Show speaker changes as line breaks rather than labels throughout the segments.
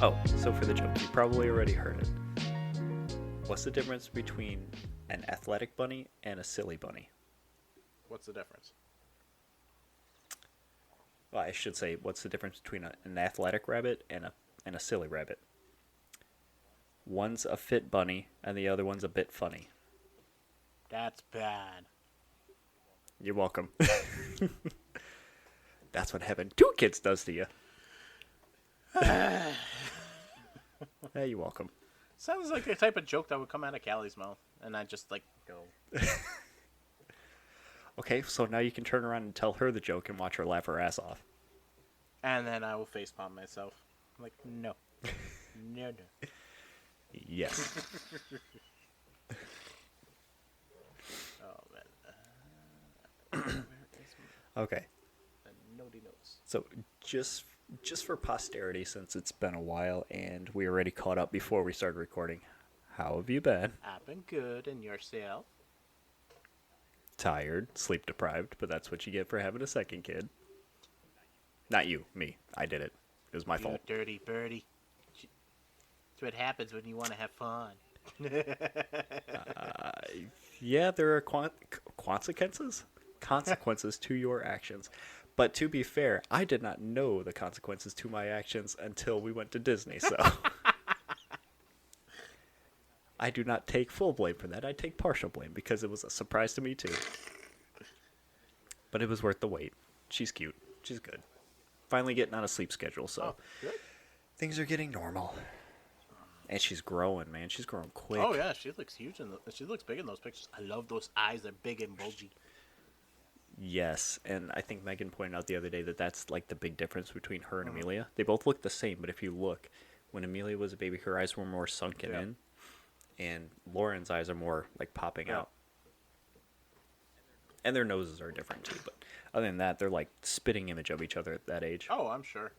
Oh, so for the joke, you probably already heard it. What's the difference between an athletic bunny and a silly bunny?
What's the difference?
Well, I should say, what's the difference between an athletic rabbit and a silly rabbit? One's a fit bunny, and the other one's a bit funny.
That's bad.
You're welcome. That's what having two kids does to you. Hey, you're welcome.
Sounds like the type of joke that would come out of Callie's mouth, and I just like go.
Okay, so now you can turn around and tell her the joke and watch her laugh her ass off.
And then I will facepalm myself. I'm like, no. No, no.
Yes.
Oh, man. Where is
Okay.
my notey notes?
So just for posterity, since it's been a while and we already caught up before we started recording, how have you been?
I've been good, and yourself?
Tired, sleep deprived, but that's what you get for having a second kid. Not you, me. I did it. It was my
You
fault.
dirty birdie. That's what happens when you want to have fun.
Yeah, there are consequences to your actions. But to be fair, I did not know the consequences to my actions until we went to Disney, so I do not take full blame for that. I take partial blame because it was a surprise to me too. But it was worth the wait. She's cute. She's good. Finally getting on a sleep schedule, so
Oh, good.
things are getting normal. And she's growing, man. She's growing quick.
Oh, yeah, she looks huge, she looks big in those pictures. I love those eyes. They're big and bulgy.
Yes, and I think Megan pointed out the other day that that's like the big difference between her and Amelia. They both look the same, but if you look, when Amelia was a baby, her eyes were more sunken in, and Lauren's eyes are more like popping out. And their noses are different too, but other than that, they're like spitting image of each other at that age.
Oh, I'm sure.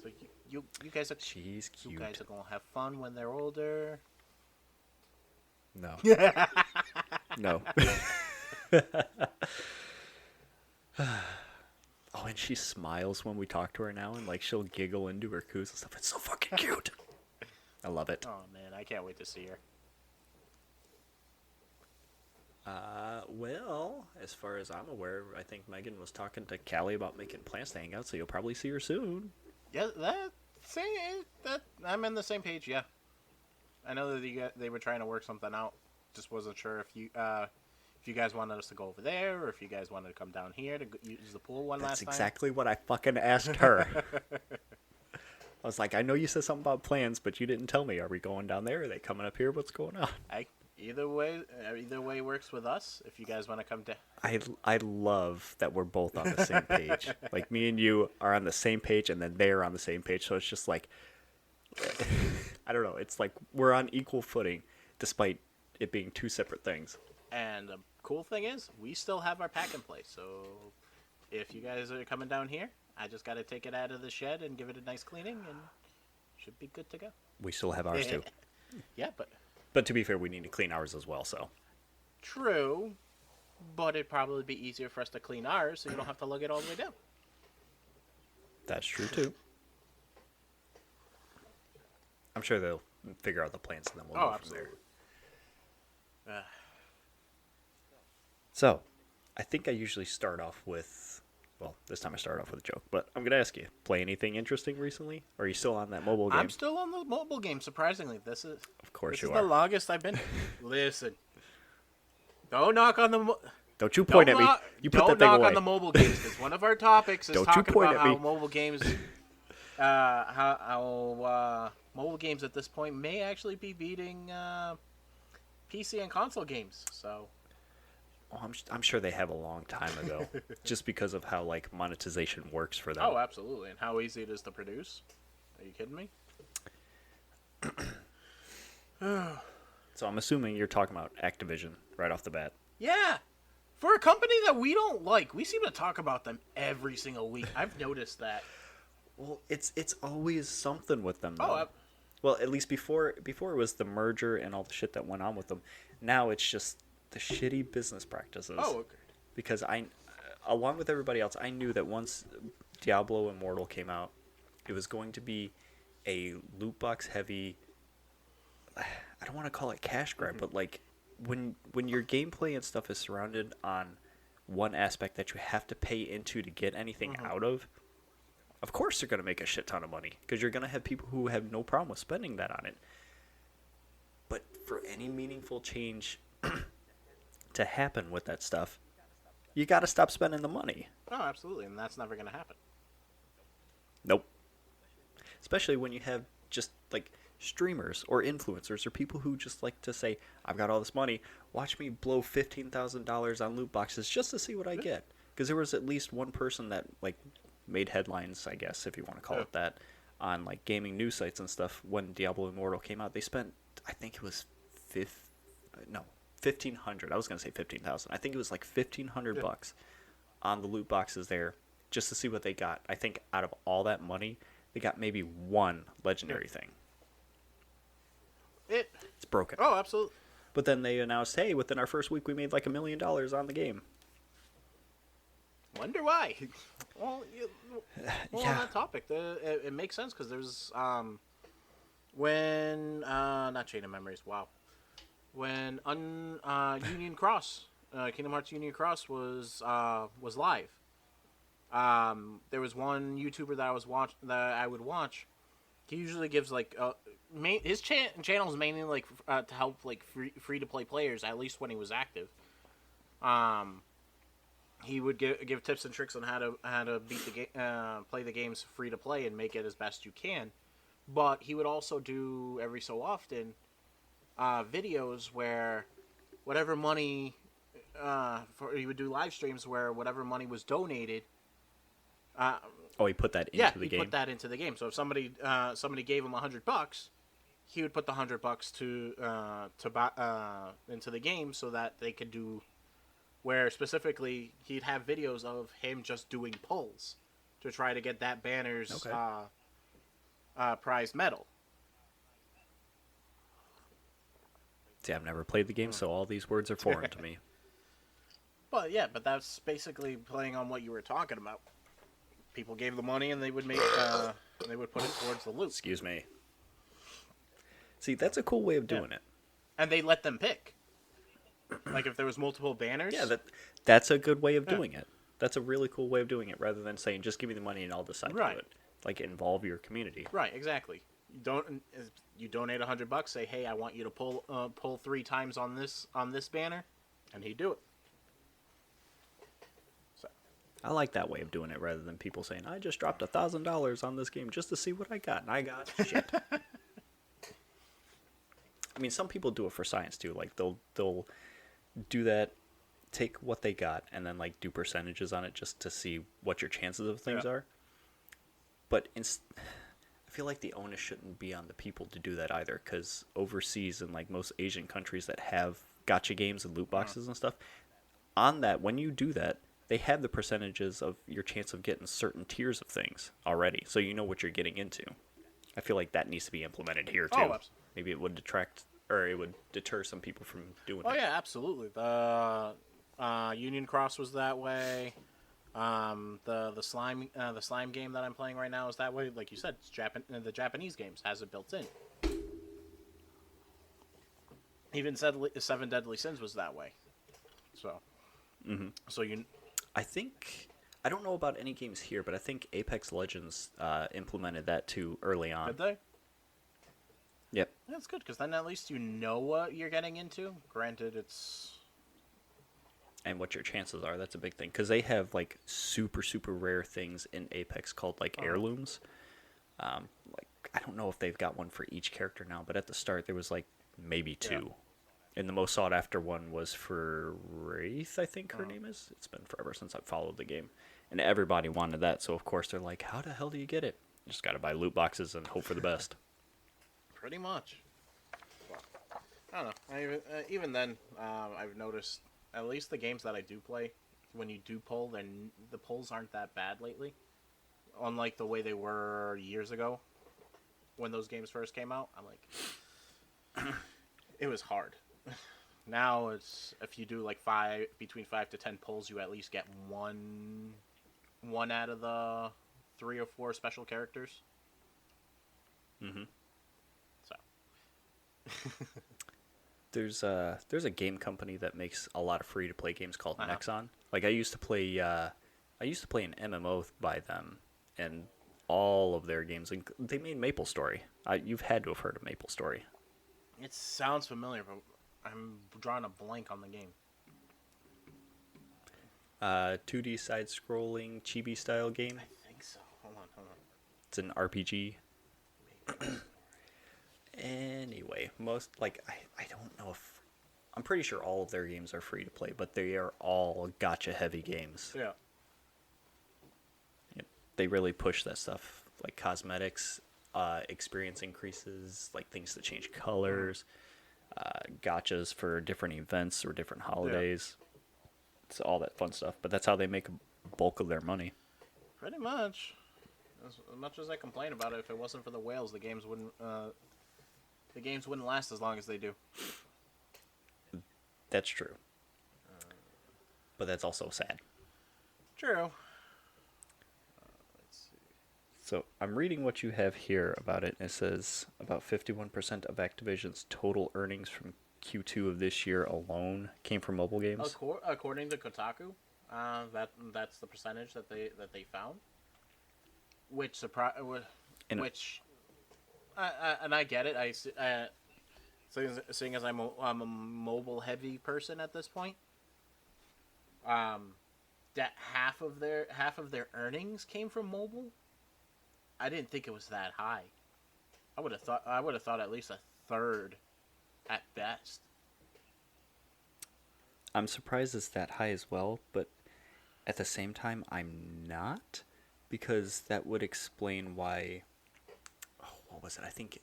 So you guys are
She's cute.
You guys are gonna have fun when they're older.
No. No. Oh, and she smiles when we talk to her now, and like she'll giggle into her coos and stuff. It's so fucking cute. I love it.
Oh man, I can't wait to see her.
Well, as far as I'm aware, I think Megan was talking to Callie about making plans to hang out, so you'll probably see her soon.
Yeah, that I'm in the same page. Yeah, I know that they were trying to work something out. Just wasn't sure if you guys wanted us to go over there, or if you guys wanted to come down here to use the pool last time.
That's exactly what I fucking asked her. I was like, I know you said something about plans, but you didn't tell me. Are we going down there? Are they coming up here? What's going on?
Either way works with us. If you guys want to come to,
I love that we're both on the same page. Like, me and you are on the same page, and then they're on the same page. So it's just like, I don't know. It's like we're on equal footing, despite it being two separate things.
and the cool thing is, we still have our pack in place. So if you guys are coming down here, I just got to take it out of the shed and give it a nice cleaning, and should be good to go.
We still have ours too.
Yeah,
But to be fair, we need to clean ours as well. So
true. But it'd probably be easier for us to clean ours, so you don't have to lug it all the way down.
that's true too. I'm sure they'll figure out the plans, and then we'll go from there. So, I think I usually start off with, well, this time I start off with a joke, but I'm going to ask you, play anything interesting recently? Or are you still on that mobile game?
I'm still on the mobile game, surprisingly.
Of course
this
you
is
are.
the longest I've been. Listen. Don't knock on the...
Don't you point at me. You put that thing away.
Don't knock on the mobile games, because one of our topics is
Don't you
talking
point
about
at
how
me.
mobile games... how mobile games at this point may actually be beating PC and console games, so...
Oh, I'm sure they have a long time ago, just because of how like monetization works for them.
Oh, absolutely, and how easy it is to produce. Are you kidding me?
So I'm assuming you're talking about Activision right off the bat.
Yeah! For a company that we don't like, we seem to talk about them every single week. I've noticed that.
Well, it's always something with them, though.
Oh,
well, at least before it was the merger and all the shit that went on with them. Now it's just the shitty business practices.
oh, okay.
Because along with everybody else, I knew that once Diablo Immortal came out, it was going to be a loot box heavy, I don't want to call it cash grab, but like when your gameplay and stuff is surrounded on one aspect that you have to pay into to get anything out of course they're going to make a shit ton of money because you're going to have people who have no problem with spending that on it. But for any meaningful change to happen with that stuff, you got to stop spending the money.
Oh, absolutely, and that's never going to happen.
Nope. Especially when you have just like streamers or influencers or people who just like to say, I've got all this money, watch me blow $15,000 on loot boxes just to see what I get. Because there was at least one person that like made headlines, I guess, if you want to call it that, on like gaming news sites and stuff. When Diablo Immortal came out, they spent, I think it was 1,500. I was going to say 15,000. I think it was like 1,500 bucks on the loot boxes there just to see what they got. I think out of all that money, they got maybe one legendary thing. It's broken.
Oh, absolutely.
But then they announced, hey, within our first week, we made like $1 million on the game.
Wonder why. Well, on that topic, it makes sense because there's when not Chain of Memories. Wow, when Union Cross, Kingdom Hearts Union Cross was live. There was one YouTuber that I would watch. He usually gives like his channel is mainly like to help like free to play players. At least when he was active. He would give tips and tricks on how to beat the game, play the games free to play, and make it as best you can. But he would also do every so often videos where whatever money he would do live streams where whatever money was donated.
He put that into the game.
Yeah, he put that into the game. So if somebody gave him $100, he would put the $100 to buy into the game so that they could do. Where specifically he'd have videos of him just doing pulls to try to get that banner's prize medal.
See, I've never played the game, so all these words are foreign to me.
But that's basically playing on what you were talking about. People gave the money and they would make they would put it towards the loot.
Excuse me. See, that's a cool way of doing it.
And they let them pick. Like if there was multiple banners.
Yeah, that's a good way of doing it. That's a really cool way of doing it, rather than saying just give me the money and I'll decide to do it. Like involve your community.
Right, exactly. You donate $100. Say, hey, I want you to pull 3 times on this banner, and he'd do it. So.
I like that way of doing it, rather than people saying I just dropped $1,000 on this game just to see what I got, and I got shit. I mean, some people do it for science too. Like they'll do that, take what they got, and then like do percentages on it just to see what your chances of things are. But I feel like the onus shouldn't be on the people to do that either, because overseas in like most Asian countries that have gacha games and loot boxes and stuff, on that, when you do that, they have the percentages of your chance of getting certain tiers of things already, so you know what you're getting into. I feel like that needs to be implemented here too.
Oh,
maybe it would deter some people from doing it.
Oh yeah, absolutely. The Union Cross was that way. The slime game that I'm playing right now is that way. Like you said, it's the Japanese games has it built in. Even Seven Deadly Sins was that way. So, so
I don't know about any games here, but I think Apex Legends implemented that too early on.
Did they?
Yep.
That's good, because then at least you know what you're getting into. Granted, it's...
And what your chances are, that's a big thing. Because they have, like, super, super rare things in Apex called, like, heirlooms. Like, I don't know if they've got one for each character now, but at the start there was, like, maybe 2. Yeah. And the most sought-after one was for Wraith, I think her name is. It's been forever since I've followed the game. And everybody wanted that, so of course they're like, how the hell do you get it? You just gotta buy loot boxes and hope for the best.
Pretty much. Well, I don't know. Even then, I've noticed, at least the games that I do play, when you do pull, then the pulls aren't that bad lately. Unlike the way they were years ago, when those games first came out. I'm like, it was hard. Now it's, if you do like between 5 to 10 pulls, you at least get one out of the 3 or 4 special characters.
Mm-hmm.
So
There's a game company that makes a lot of free to play games called
Uh-huh.
Nexon. Like I used to play an MMO by them, and all of their games. They made MapleStory. You've had to have heard of MapleStory.
it sounds familiar, but I'm drawing a blank on the game.
2D side-scrolling chibi style game.
I think so. Hold on.
It's an RPG. Anyway, I don't know if I'm pretty sure all of their games are free to play, but they are all gacha heavy games.
Yeah.
Yep. They really push that stuff, like cosmetics, experience increases, like things that change colors, gachas for different events or different holidays. It's all that fun stuff. But that's how they make a bulk of their money.
Pretty much. As much as I complain about it, if it wasn't for the whales, the games wouldn't last as long as they do.
That's true. But that's also sad.
True. Let's see.
So I'm reading what you have here about it. It says about 51% of Activision's total earnings from Q2 of this year alone came from mobile games.
According to Kotaku, that's the percentage that they found. Which and I get it. Seeing as I'm a mobile heavy person at this point, that half of their earnings came from mobile. I didn't think it was that high. I would have thought at least a third, at best.
I'm surprised it's that high as well, but at the same time, I'm not, because that would explain why. Oh, what was it? I think.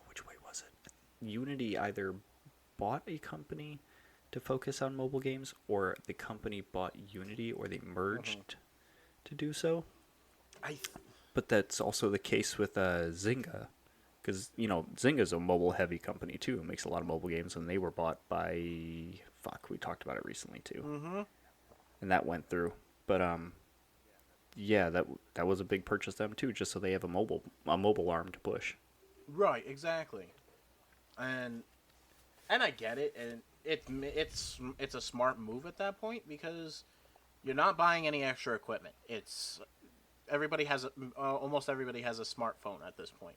Which way was it? Unity either bought a company to focus on mobile games, or the company bought Unity, or they merged to do so. But that's also the case with Zynga, because Zynga's a mobile-heavy company too. It makes a lot of mobile games, and they were bought by we talked about it recently too, and that went through. But yeah, that was a big purchase them too, just so they have a mobile arm to push.
Right, exactly, and I get it, and it's a smart move at that point because you're not buying any extra equipment. It's almost everybody has a smartphone at this point.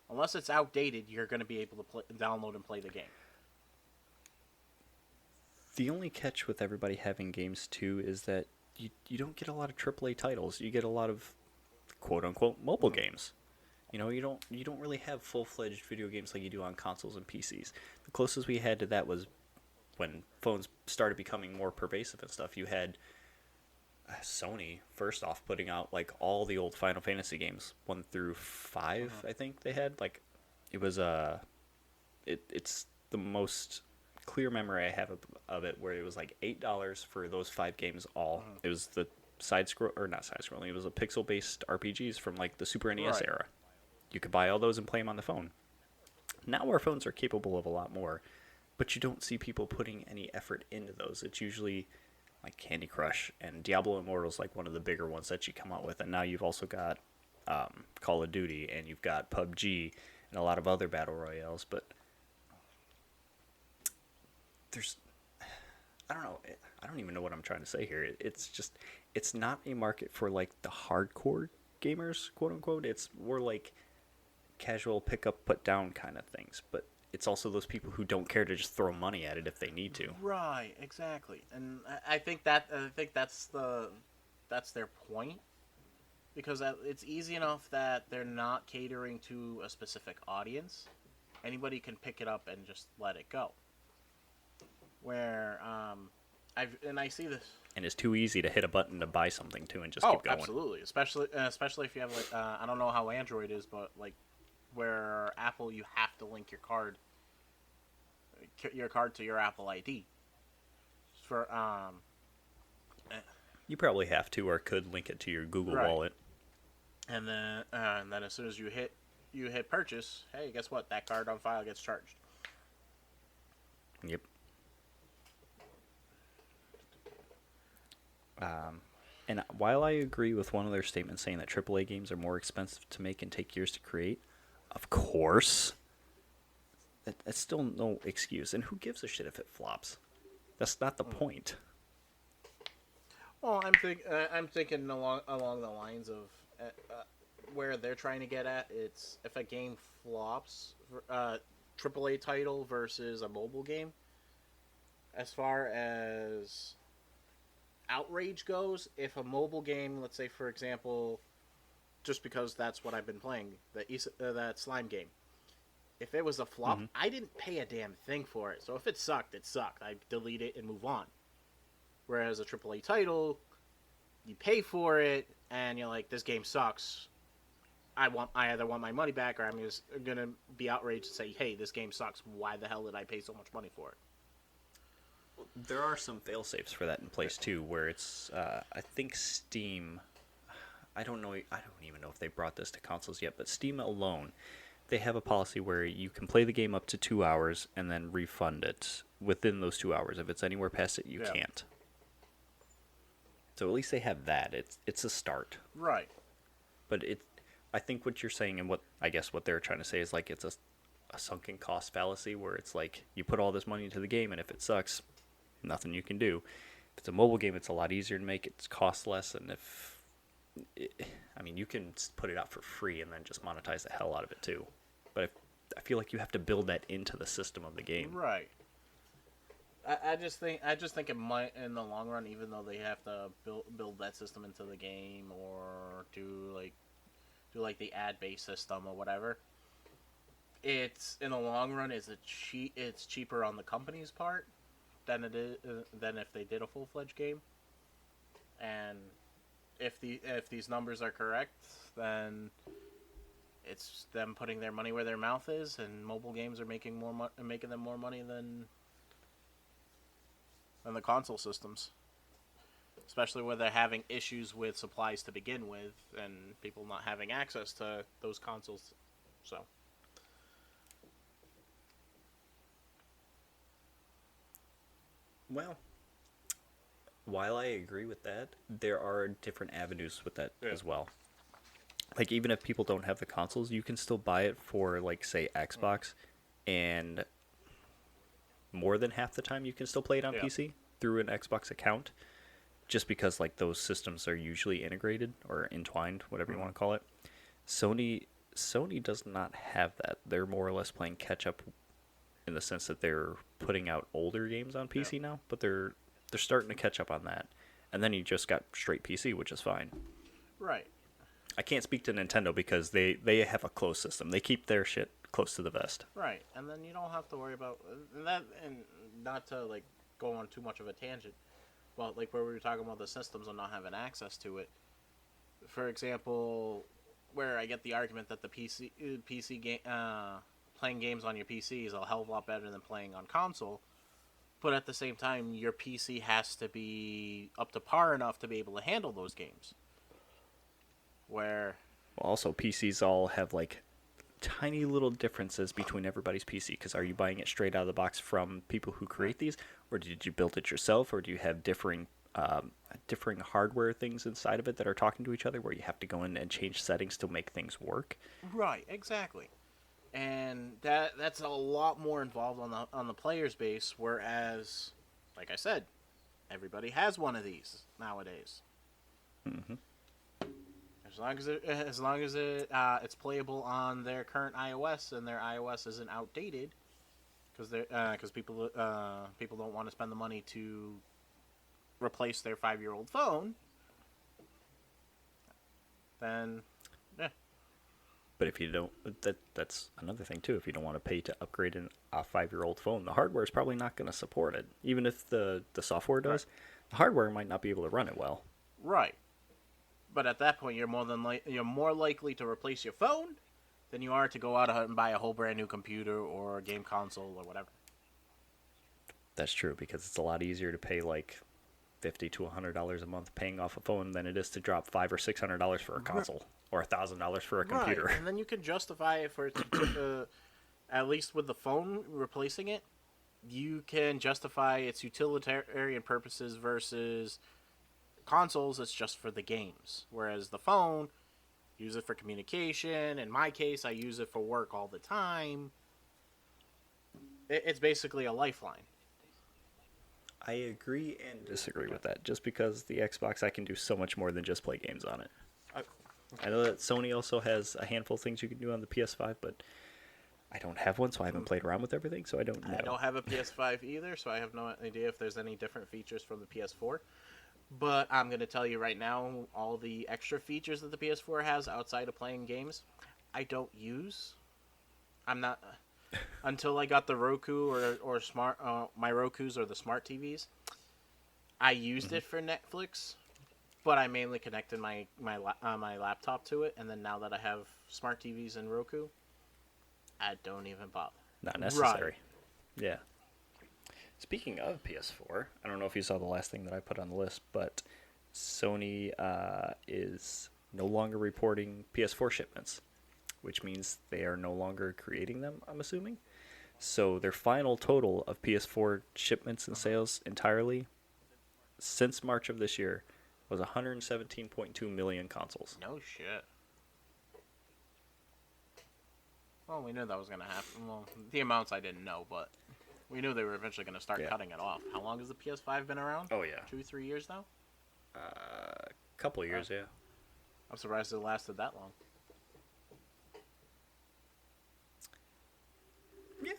Unless it's outdated, you're going to be able to download and play the game.
The only catch with everybody having games too is that you don't get a lot of AAA titles. You get a lot of quote unquote mobile games. You don't really have full-fledged video games like you do on consoles and PCs. The closest we had to that was when phones started becoming more pervasive and stuff. You had Sony first off putting out like all the old Final Fantasy games 1 through 5. I think they had like it was it's the most clear memory I have of it, where it was like $8 for those 5 games all. It was the not side scrolling, it was a pixel based RPGs from like the Super NES era. You could buy all those and play them on the phone. Now our phones are capable of a lot more, but you don't see people putting any effort into those. It's usually like Candy Crush, and Diablo Immortal is like one of the bigger ones that you come out with. And now you've also got Call of Duty, and you've got PUBG, and a lot of other battle royales. But I don't know. I don't even know what I'm trying to say here. It's not a market for like the hardcore gamers, quote unquote. It's more like casual pick up, put down kind of things. But it's also those people who don't care to just throw money at it if they need to.
Right, exactly, and I think that's their point, because it's easy enough that they're not catering to a specific audience. Anybody can pick it up and just let it go. Where I see this,
and it's too easy to hit a button to buy something too and just keep going.
Absolutely, especially if you have like I don't know how Android is, but like where Apple, you have to link your card to your Apple ID. For
you probably have to, or could link it to your Google Wallet.
And then as soon as you hit purchase, hey, guess what? That card on file gets charged.
Yep. And while I agree with one of their statements saying that AAA games are more expensive to make and take years to create, of course, that's still no excuse. And who gives a shit if it flops? That's not the point.
Well, I'm thinking along the lines of where they're trying to get at. It's if a game flops, AAA title versus a mobile game. As far as outrage goes, if a mobile game, let's say for example, just because that's what I've been playing, that slime game. If it was a flop, I didn't pay a damn thing for it. So if it sucked, it sucked. I delete it and move on. Whereas a AAA title, you pay for it, and you're like, this game sucks. I either want my money back, or I'm just gonna be outraged and say, hey, this game sucks. Why the hell did I pay so much money for it?
There are some fail safes for that in place too, where it's I think Steam. I don't even know if they brought this to consoles yet, but Steam alone, they have a policy where you can play the game up to 2 hours and then refund it within those 2 hours. If it's anywhere past it, you can't. So at least they have that. It's a start.
Right.
But I think what you're saying, and what they're trying to say is like it's a sunken cost fallacy, where it's like you put all this money into the game, and if it sucks, nothing you can do. If it's a mobile game, it's a lot easier to make. It's cost less, and you can put it out for free and then just monetize the hell out of it too. But I feel like you have to build that into the system of the game.
Right. I just think it might in the long run, even though they have to build that system into the game or do like the ad based system or whatever. It's in the long run it's cheaper on the company's part than if they did a full fledged game. And if these numbers are correct, then it's them putting their money where their mouth is, and mobile games are making them more money than the console systems, especially where they're having issues with supplies to begin with and people not having access to those consoles. So
well, while I agree with that, there are different avenues with that as well. Like, even if people don't have the consoles, you can still buy it for, like, say, Xbox, and more than half the time you can still play it on PC through an Xbox account, just because, like, those systems are usually integrated or entwined, whatever you want to call it. Sony does not have that. They're more or less playing catch-up in the sense that they're putting out older games on PC now, but they're starting to catch up on that. And then you just got straight PC, which is fine.
Right.
I can't speak to Nintendo because they have a closed system. They keep their shit close to the vest.
Right, and then you don't have to worry about that. And not to like go on too much of a tangent, well, like where we were talking about the systems and not having access to it. For example, where I get the argument that the PC game playing games on your PC is a hell of a lot better than playing on console. But at the same time, your PC has to be up to par enough to be able to handle those games. Where...
Well, also, PCs all have, like, tiny little differences between everybody's PC. Because are you buying it straight out of the box from people who create these? Or did you build it yourself? Or do you have differing hardware things inside of it that are talking to each other where you have to go in and change settings to make things work?
Right, exactly. And that's a lot more involved on the player's base, whereas, like I said, everybody has one of these nowadays.
Mm-hmm.
As long as it's playable on their current iOS and their iOS isn't outdated, because people don't want to spend the money to replace their 5-year-old phone, then yeah.
But if you don't, that's another thing too. If you don't want to pay to upgrade a 5-year-old phone, the hardware is probably not going to support it. Even if the software does, the hardware might not be able to run it well.
Right. But at that point, you're more likely to replace your phone than you are to go out and buy a whole brand new computer or a game console or whatever.
That's true, because it's a lot easier to pay like $50 to $100 a month paying off a phone than it is to drop $500 or $600 for a console or $1,000 for a computer.
Right. And then you can justify it for at least with the phone replacing it. You can justify its utilitarian purposes versus consoles, it's just for the games. Whereas the phone, use it for communication. In my case, I use it for work all the time. It's basically a lifeline.
I agree and disagree with that. Just because the Xbox, I can do so much more than just play games on it. I know that Sony also has a handful of things you can do on the PS5, but I don't have one, so I haven't played around with everything, so I don't know.
I don't have a PS5 either, so I have no idea if there's any different features from the PS4. But I'm going to tell you right now, all the extra features that the PS4 has outside of playing games, I don't use. I'm not... Until I got the Roku or smart my Rokus or the smart TVs, I used it for Netflix, but I mainly connected my laptop to it. And then now that I have smart TVs and Roku, I don't even bother.
Not necessary. Right. Yeah. Speaking of PS4, I don't know if you saw the last thing that I put on the list, but Sony is no longer reporting PS4 shipments, which means they are no longer creating them, I'm assuming. So their final total of PS4 shipments and sales entirely since March of this year was 117.2 million consoles.
No shit. Well, we knew that was going to happen. Well, the amounts I didn't know, but we knew they were eventually going to start cutting it off. How long has the PS5 been around?
Oh, yeah.
2-3 years now?
A couple of years, yeah.
I'm surprised it lasted that long.
Yeah.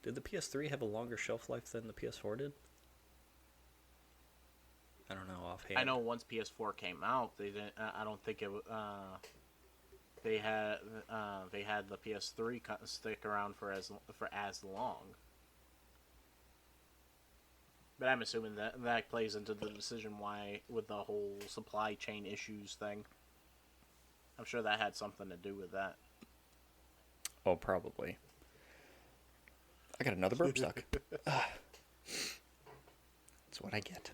Did the PS3 have a longer shelf life than the PS4 did? I don't know offhand.
I know once PS4 came out, they didn't. I don't think it. They had the PS3 stick around for as long. But I'm assuming that plays into the decision why with the whole supply chain issues thing. I'm sure that had something to do with that.
Oh, probably. I got another burp suck. That's what I get.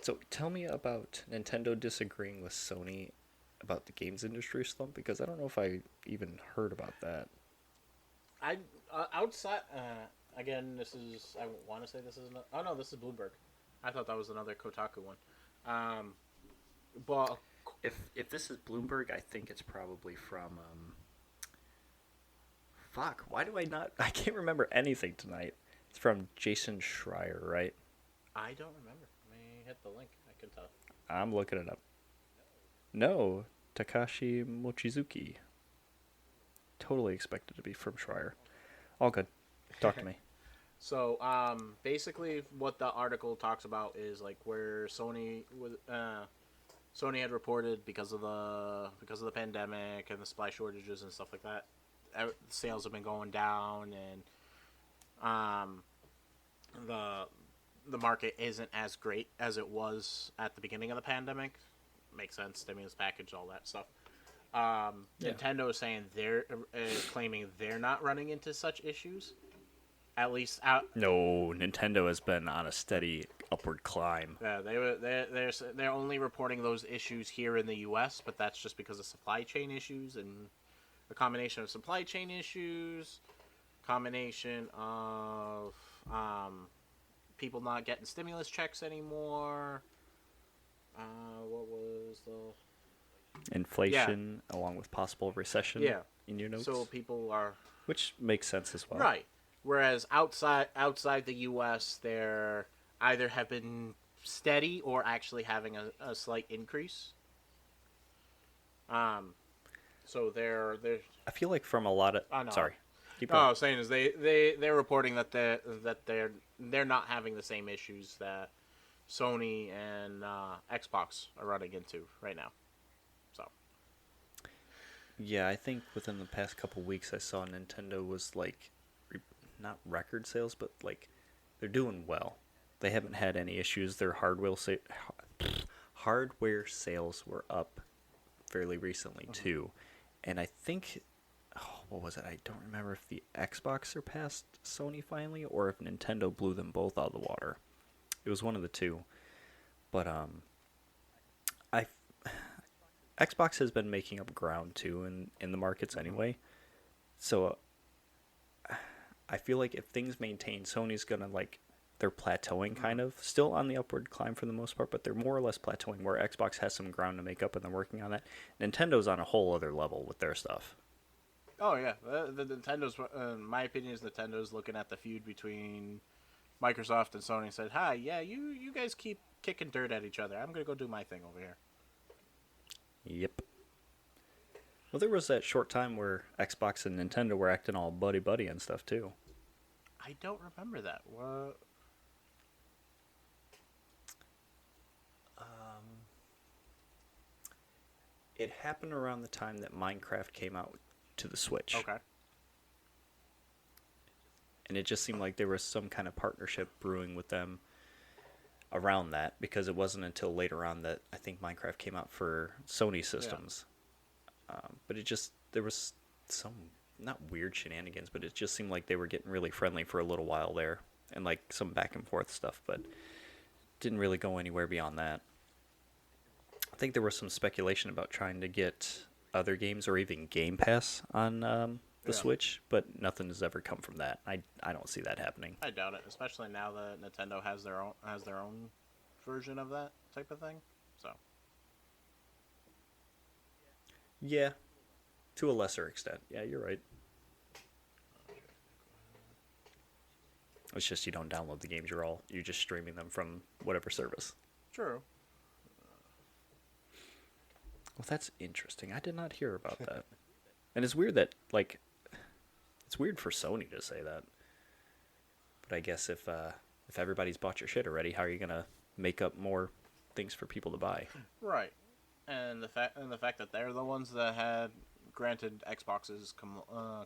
So tell me about Nintendo disagreeing with Sony about the games industry slump, because I don't know if I even heard about that.
Outside again, this is, I want to say this is this is Bloomberg. I thought that was another Kotaku one. But
if this is Bloomberg, I think it's probably from fuck, why do I not... I can't remember anything tonight. It's from Jason Schreier, right?
I don't remember. Let me hit the link. I can tell.
I'm looking it up. No, Takashi Mochizuki. Totally expected to be from Schreier. All good. Talk to me.
So, basically what the article talks about is, like, where Sony had reported because of the pandemic and the supply shortages and stuff like that, sales have been going down, and the market isn't as great as it was at the beginning of the pandemic. Makes sense, stimulus package, all that stuff. Nintendo is saying claiming they're not running into such issues. At least
No, Nintendo has been on a steady upward climb.
Yeah, they're only reporting those issues here in the U.S., but that's just because of supply chain issues, and a combination of supply chain issues, combination of people not getting stimulus checks anymore. What was the
inflation, along with possible recession?
Yeah.
In your notes.
So people are,
which makes sense as well,
right? Whereas outside the U.S., they're either have been steady or actually having a slight increase. So they're.
I feel like from a lot of.
Oh, no.
Sorry. Keep
No,
going.
I was saying is they're reporting that they're not having the same issues that Sony and Xbox are running into right now. So.
Yeah, I think within the past couple weeks I saw Nintendo was like, not record sales, but like they're doing well. They haven't had any issues. Their hardware sales were up fairly recently too, and I think, what was it? I don't remember if the Xbox surpassed Sony finally, or if Nintendo blew them both out of the water. It was one of the two, but Xbox has been making up ground too in the markets anyway, so I feel like if things maintain, Sony's gonna like they're plateauing kind of, still on the upward climb for the most part, but they're more or less plateauing where Xbox has some ground to make up and they're working on that. Nintendo's on a whole other level with their stuff.
Oh yeah, the Nintendo's. My opinion is Nintendo's looking at the feud between Microsoft and Sony and said, "Hi, yeah, you guys keep kicking dirt at each other. I'm gonna go do my thing over here."
Yep. Well, there was that short time where Xbox and Nintendo were acting all buddy-buddy and stuff, too.
I don't remember that. What?
It happened around the time that Minecraft came out to the Switch.
Okay.
And it just seemed like there was some kind of partnership brewing with them around that, because it wasn't until later on that I think Minecraft came out for Sony systems. Yeah. But there was some, not weird shenanigans, but it just seemed like they were getting really friendly for a little while there, and like some back and forth stuff, but didn't really go anywhere beyond that. I think there was some speculation about trying to get other games or even Game Pass on the Switch, but nothing has ever come from that. I don't see that happening.
I doubt it, especially now that Nintendo has their own version of that type of thing. So.
Yeah, to a lesser extent. Yeah, you're right. It's just you don't download the games. You're just streaming them from whatever service.
True.
Well, that's interesting. I did not hear about that. And it's weird that, like, it's weird for Sony to say that. But I guess if everybody's bought your shit already, how are you gonna make up more things for people to buy?
Right. And the fact that they're the ones that had granted Xboxes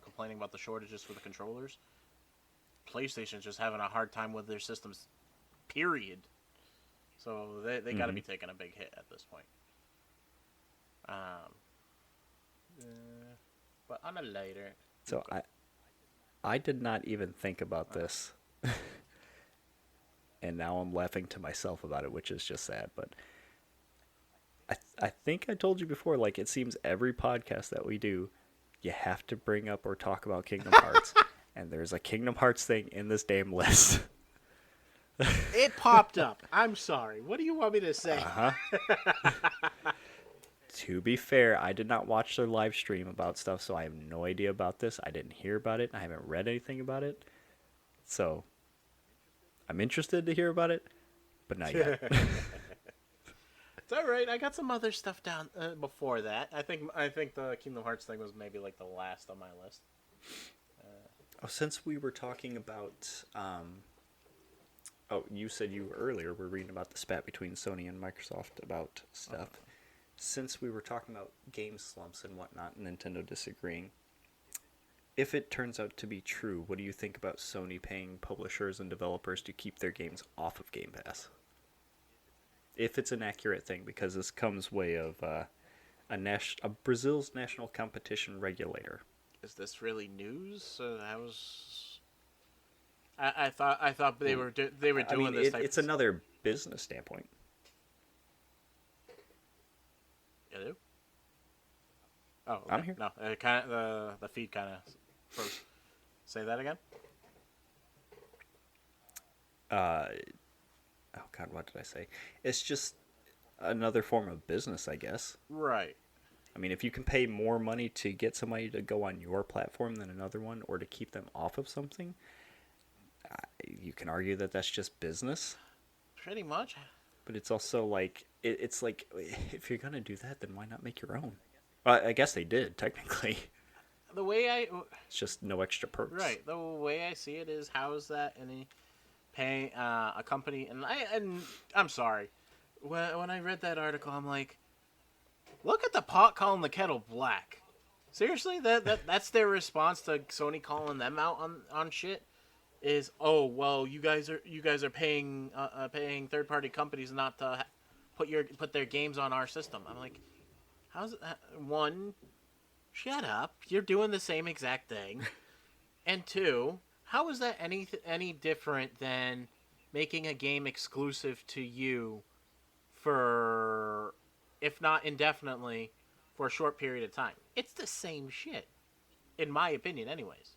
complaining about the shortages for the controllers. PlayStation's just having a hard time with their systems. Period. So they got to be taking a big hit at this point. But on a lighter.
So I did not even think about this, and now I'm laughing to myself about it, which is just sad. But I think I told you before, like, it seems every podcast that we do, you have to bring up or talk about Kingdom Hearts, and there's a Kingdom Hearts thing in this damn list.
It popped up. I'm sorry. What do you want me to say?
To be fair, I did not watch their live stream about stuff, so I have no idea about this. I didn't hear about it. I haven't read anything about it. So, I'm interested to hear about it, but not yet.
It's all right. I got some other stuff down before that. I think the Kingdom Hearts thing was maybe like the last on my list.
Since we were talking about... you said you earlier were reading about the spat between Sony and Microsoft about stuff. Since we were talking about game slumps and whatnot, Nintendo disagreeing, if it turns out to be true, what do you think about Sony paying publishers and developers to keep their games off of Game Pass? If it's an accurate thing, because this comes way of Brazil's national competition regulator.
Is this really news? I thought they were doing this.
It's another business standpoint.
Hello? Oh, okay.
I'm here.
No, the feed kind of froze. Say that again.
Oh God, what did I say? It's just another form of business, I guess.
Right.
I mean, if you can pay more money to get somebody to go on your platform than another one, or to keep them off of something, you can argue that that's just business.
Pretty much.
But it's also like, it's like, if you're going to do that, then why not make your own? Well, I guess they did, technically.
The way
it's just no extra perks.
Right. The way I see it is, how is that any paying a company? And I'm sorry. When I read that article, I'm like, look at the pot calling the kettle black. Seriously? That's their response to Sony calling them out on shit? Is, oh, well, you guys are paying third-party companies not to put their games on our system. I'm like, how's it? One, shut up. You're doing the same exact thing. And two, how is that any different than making a game exclusive to you for, if not indefinitely, for a short period of time? It's the same shit, in my opinion, anyways.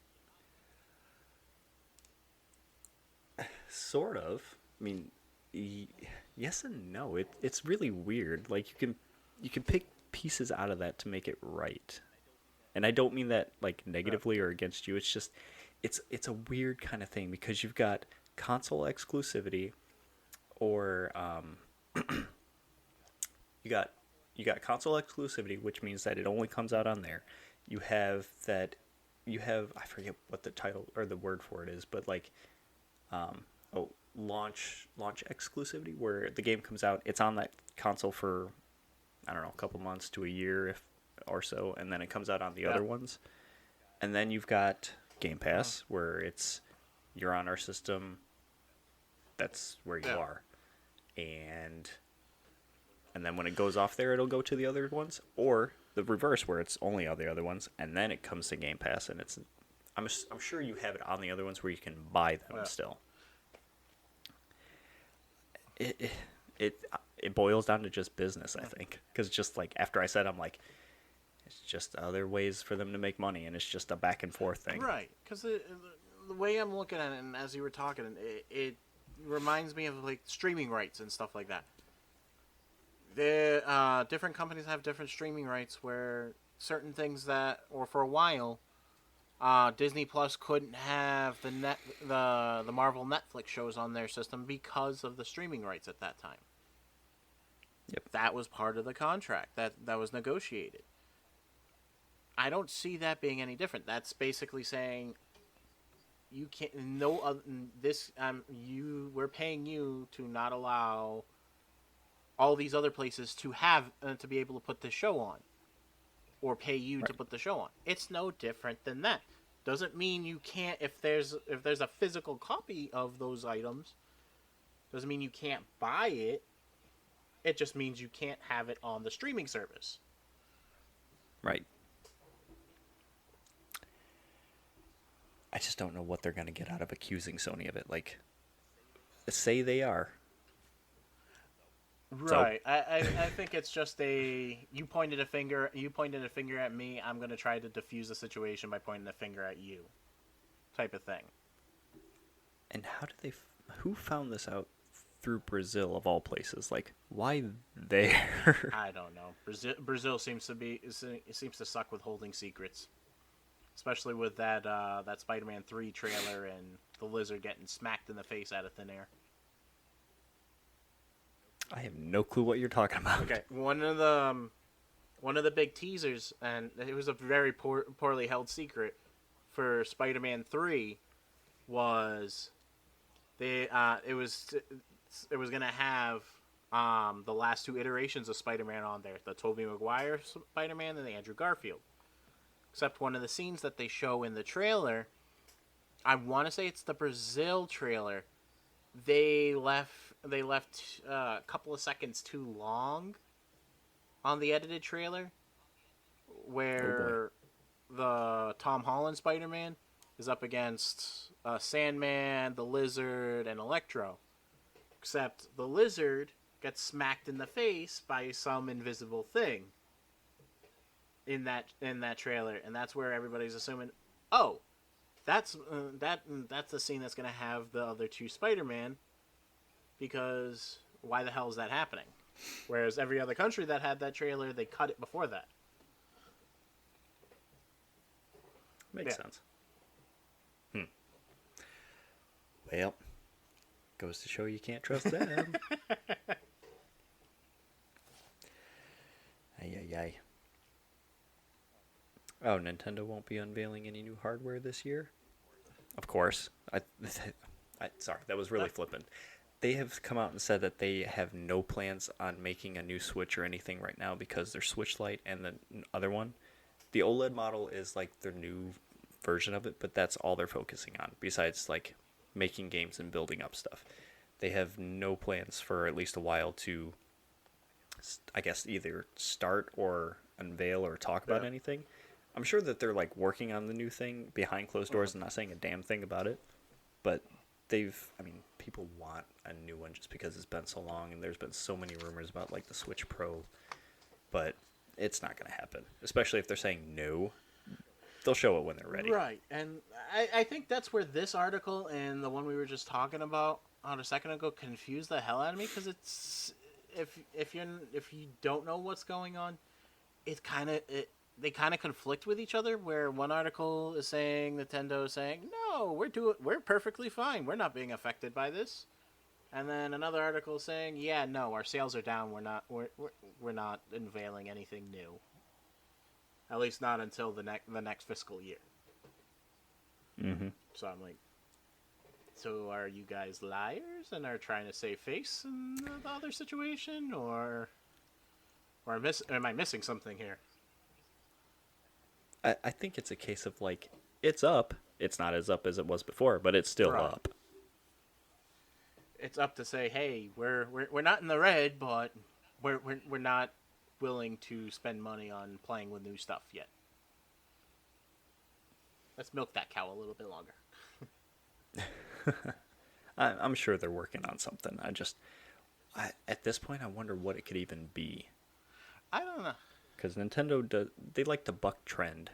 Sort of. I mean, yes and no. It's really weird. Like you can pick pieces out of that to make it right. And I don't mean that like negatively or against you. It's just it's a weird kind of thing because you've got console exclusivity or you got you got console exclusivity, which means that it only comes out on there. You have that you have I forget what the title or the word for it is, but like oh launch exclusivity where the game comes out, it's on that console for I don't know, a couple months to a year if or so, and then it comes out on the other ones. And then you've got Game Pass where it's you're on our system, that's where you are. And then when it goes off there, it'll go to the other ones, or the reverse where it's only on the other ones, and then it comes to Game Pass, and it's I'm sure you have it on the other ones where you can buy them still. It boils down to just business, I think, because just like after I said, I'm like, it's just other ways for them to make money, and it's just a back and forth thing,
right? Because the way I'm looking at it, and as you were talking, it reminds me of like streaming rights and stuff like that. The different companies have different streaming rights where certain things that, or for a while, Disney Plus couldn't have the Marvel Netflix shows on their system because of the streaming rights at that time.
Yep.
That was part of the contract that was negotiated. I don't see that being any different. That's basically saying you can't we're paying you to not allow all these other places to have to be able to put this show on, or pay you to put the show on. It's no different than that. Doesn't mean you can't if there's a physical copy of those items. Doesn't mean you can't buy it. It just means you can't have it on the streaming service.
Right. I just don't know what they're going to get out of accusing Sony of it. Like, say they are.
Right. So. I think it's just you pointed a finger at me, I'm going to try to defuse the situation by pointing a finger at you type of thing.
And how did who found this out through Brazil of all places? Like, why there?
I don't know. Brazil seems to suck with holding secrets. Especially with that Spider-Man 3 trailer and the lizard getting smacked in the face out of thin air.
I have no clue what you're talking about.
Okay, one of the big teasers, and it was a very poorly held secret for Spider-Man 3, was it was gonna have the last two iterations of Spider-Man on there, the Tobey Maguire Spider-Man and the Andrew Garfield. Except one of the scenes that they show in the trailer, I want to say it's the Brazil trailer, they left a couple of seconds too long on the edited trailer, where the Tom Holland Spider-Man is up against Sandman, the Lizard, and Electro. Except the Lizard gets smacked in the face by some invisible thing in that trailer, and that's where everybody's assuming, oh, that's the scene that's going to have the other two Spider-Man, because why the hell is that happening? Whereas every other country that had that trailer, they cut it before that.
Makes sense. Well, goes to show you can't trust them. Ay. Oh, Nintendo won't be unveiling any new hardware this year? Of course. Sorry, that was really flippant. They have come out and said that they have no plans on making a new Switch or anything right now because their Switch Lite and the other one, the OLED model is like their new version of it, but that's all they're focusing on besides like making games and building up stuff. They have no plans for at least a while to, I guess, either start or unveil or talk about anything. I'm sure that they're like working on the new thing behind closed doors and not saying a damn thing about it, but people want a new one just because it's been so long and there's been so many rumors about like the Switch Pro, but it's not going to happen, especially if they're saying no. They'll show it when they're ready.
Right, and I think that's where this article and the one we were just talking about on a second ago confused the hell out of me because it's if you don't know what's going on, it kind of they kind of conflict with each other. Where one article is saying Nintendo is saying no, we're perfectly fine, we're not being affected by this, and then another article is saying yeah, no, our sales are down, we're not unveiling anything new, at least not until the next fiscal year.
Mm-hmm.
So I'm like, so are you guys liars and are trying to save face in the other situation, or am I missing something here?
I think it's a case of like, it's up. It's not as up as it was before, but it's still
Right.
up.
It's up to say, hey, we're not in the red, but we're not willing to spend money on playing with new stuff yet. Let's milk that cow a little bit longer.
I'm sure they're working on something. At this point, I wonder what it could even be.
I don't know.
Because Nintendo they like to buck trend.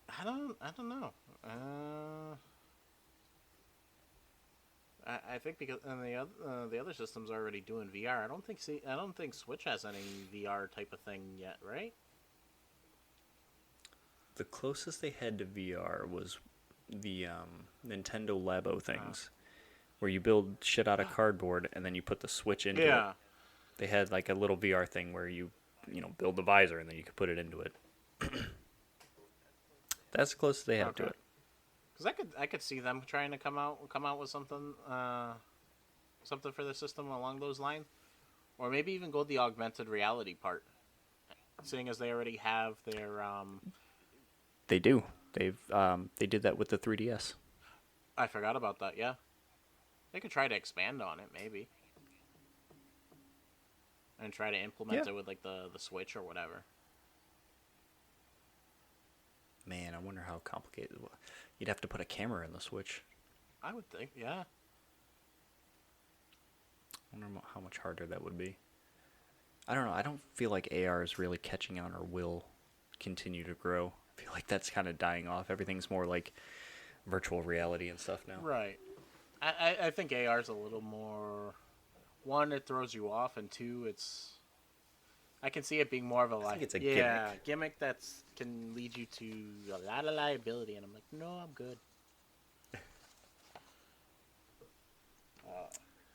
I don't know. I think because the other systems are already doing VR. I don't think Switch has any VR type of thing yet, right?
The closest they had to VR was the Nintendo Labo things, where you build shit out of cardboard and then you put the Switch into it. They had like a little VR thing where you build the visor and then you could put it into it. That's the closest they have to it.
Because I could see them trying to come out with something for the system along those lines, or maybe even go the augmented reality part, seeing as they already have their.
They do. They did that with the 3DS.
I forgot about that. Yeah, they could try to expand on it maybe, and try to implement it with like the Switch or whatever.
Man, I wonder how complicated. You'd have to put a camera in the Switch.
I would think, yeah.
I wonder how much harder that would be. I don't know. I don't feel like AR is really catching on or will continue to grow. I feel like that's kind of dying off. Everything's more like virtual reality and stuff now.
Right. I think AR is a little more. One, it throws you off, and two, I can see it being more of a
it's a
gimmick that's can lead you to a lot of liability, and I'm like, no, I'm good.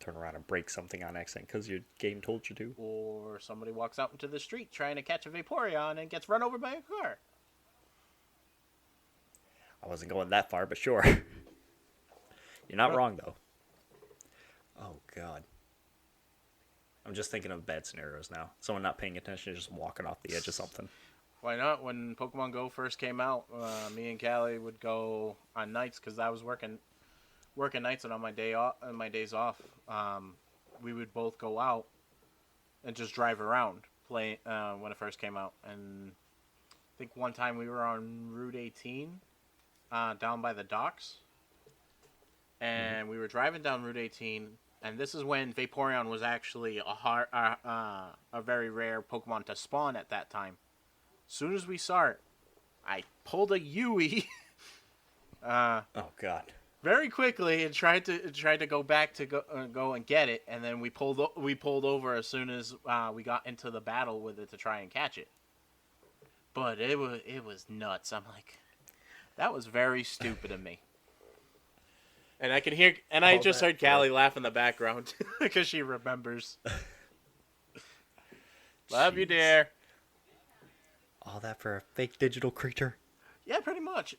Turn around and break something on accident because your game told you to.
Or somebody walks out into the street trying to catch a Vaporeon and gets run over by a car.
I wasn't going that far, but sure. You're not wrong, though. Oh, God. I'm just thinking of bad scenarios now. Someone not paying attention, just walking off the edge of something.
Why not? When Pokemon Go first came out, me and Callie would go on nights because I was working nights, and on my days off, we would both go out and just drive around play when it first came out. And I think one time we were on Route 18 down by the docks, and we were driving down Route 18. And this is when Vaporeon was actually a very rare Pokemon to spawn at that time. As soon as we saw it, I pulled a Yui.
Oh God!
Very quickly and tried to go back to go and get it, and then we pulled over as soon as we got into the battle with it to try and catch it. But it was nuts. I'm like, that was very stupid of me. And I can hear, and I just heard Callie laugh in the background because she remembers. Love you, dear.
All that for a fake digital creature?
Yeah, pretty much.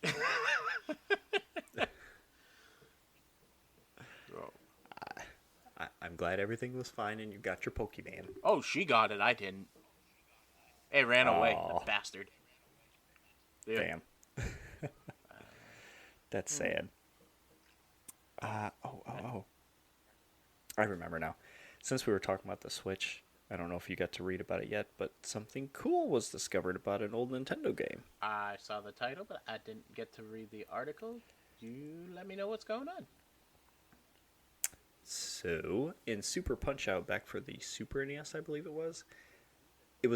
I'm glad everything was fine and you got your Pokemon.
Oh, she got it. I didn't. It ran away, the bastard. Dude.
Damn. That's sad. Oh. I remember now. Since we were talking about the Switch, I don't know if you got to read about it yet, but something cool was discovered about an old Nintendo game.
I saw the title, but I didn't get to read the article. You let me know what's going on.
So, in Super Punch-Out back for the Super NES, I believe it was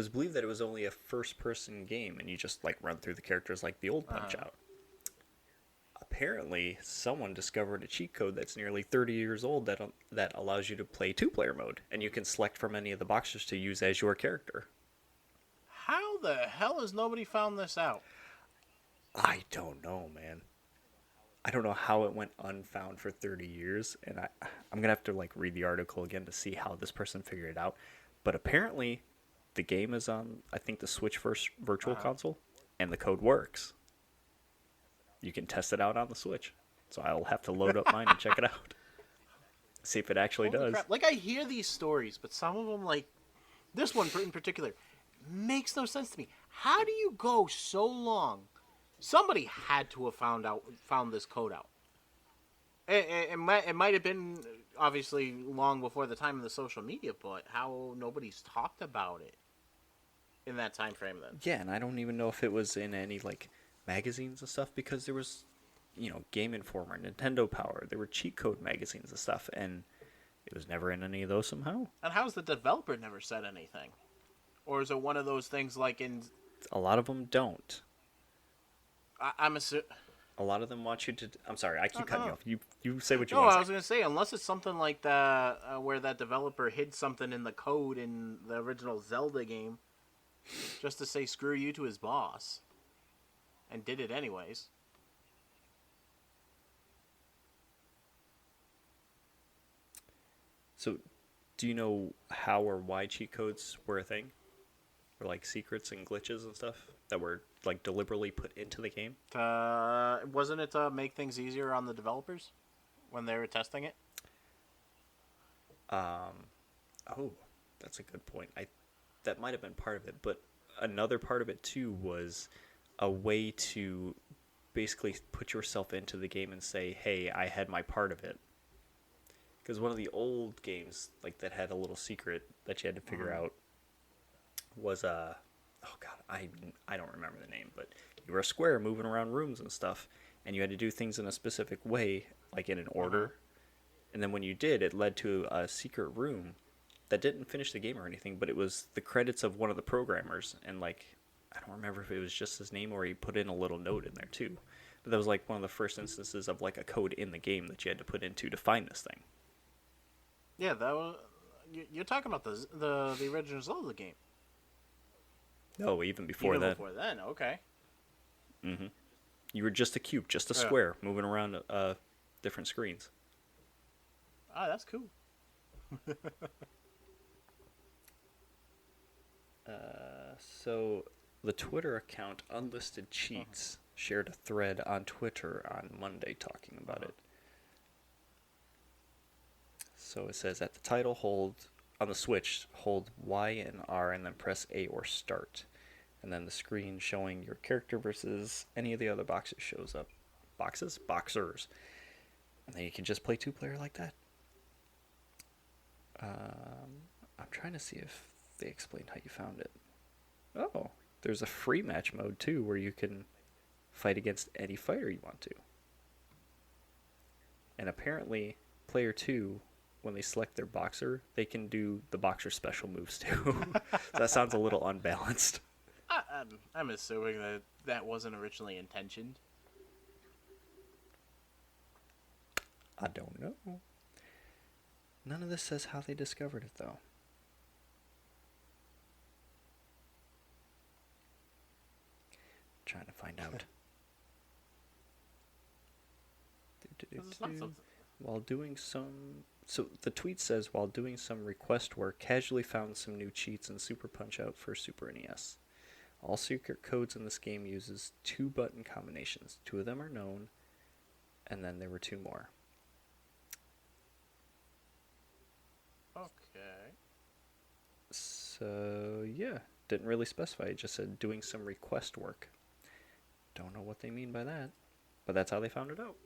believed that it was only a first-person game, and you just, run through the characters like the old Punch-Out. apparently someone discovered a cheat code that's nearly 30 years old that allows you to play two-player mode, and you can select from any of the boxes to use as your character.
How the hell has nobody found this out?
I don't know, man. I don't know how it went unfound for 30 years, and I'm gonna have to like read the article again to see how this person figured it out. But apparently, the game is on I think the Switch first Virtual Console, and the code works. You can test it out on the Switch, so I'll have to load up mine and check it out, see if it actually
Holy
does.
crap. Like, I hear these stories, but some of them, like this one in particular, makes no sense to me. How do you go so long? Somebody had to have found this code out. It might have been obviously long before the time of the social media, but how nobody's talked about it in that time frame then?
Yeah, and I don't even know if it was in any like magazines and stuff, because there was, Game Informer, Nintendo Power, there were cheat code magazines and stuff, and it was never in any of those somehow.
And how's the developer never said anything? Or is it one of those things like in...
A lot of them don't.
I'm assuming...
A lot of them want you to... I'm sorry, I keep cutting you off. You say what you
No,
want to
I
say.
was going to say, unless it's something like that, where that developer hid something in the code in the original Zelda game, just to say screw you to his boss, and did it anyways.
So, do you know how or why cheat codes were a thing? Or like secrets and glitches and stuff that were like deliberately put into the game?
Wasn't it to make things easier on the developers when they were testing it?
Oh, that's a good point. That might have been part of it, but another part of it too was a way to basically put yourself into the game and say, "Hey, I had my part of it." Because one of the old games like that had a little secret that you had to figure out was oh god, I don't remember the name, but you were a square moving around rooms and stuff, and you had to do things in a specific way, like in an order. And then when you did, it led to a secret room that didn't finish the game or anything, but it was the credits of one of the programmers, and like I don't remember if it was just his name or he put in a little note in there too. But that was like one of the first instances of like a code in the game that you had to put into to find this thing.
Yeah, that was... You're talking about the original Zelda game.
No, even before
Even
that.
before then, okay.
Mm-hmm. You were just a cube, just a square, moving around different screens.
Ah, that's cool.
So the Twitter account Unlisted Cheats shared a thread on Twitter on Monday talking about it. So it says at the title, on the Switch, hold Y and R and then press A or start. And then the screen showing your character versus any of the other boxes shows up. Boxers. And then you can just play two-player like that. I'm trying to see if they explained how you found it. Oh, there's a free match mode too, where you can fight against any fighter you want to. And apparently, player 2, when they select their boxer, they can do the boxer special moves too. So that sounds a little unbalanced.
I'm assuming that wasn't originally intentioned.
I don't know. None of this says how they discovered it, though. Trying to find out.
It's not something...
While doing some... So the tweet says, while doing some request work, casually found some new cheats in Super Punch-Out for Super NES. All secret codes in this game uses 2 button combinations. 2 of them are known, and then there were 2 more.
Okay.
So, yeah. Didn't really specify. It just said doing some request work. Don't know what they mean by that, but that's how they found it out.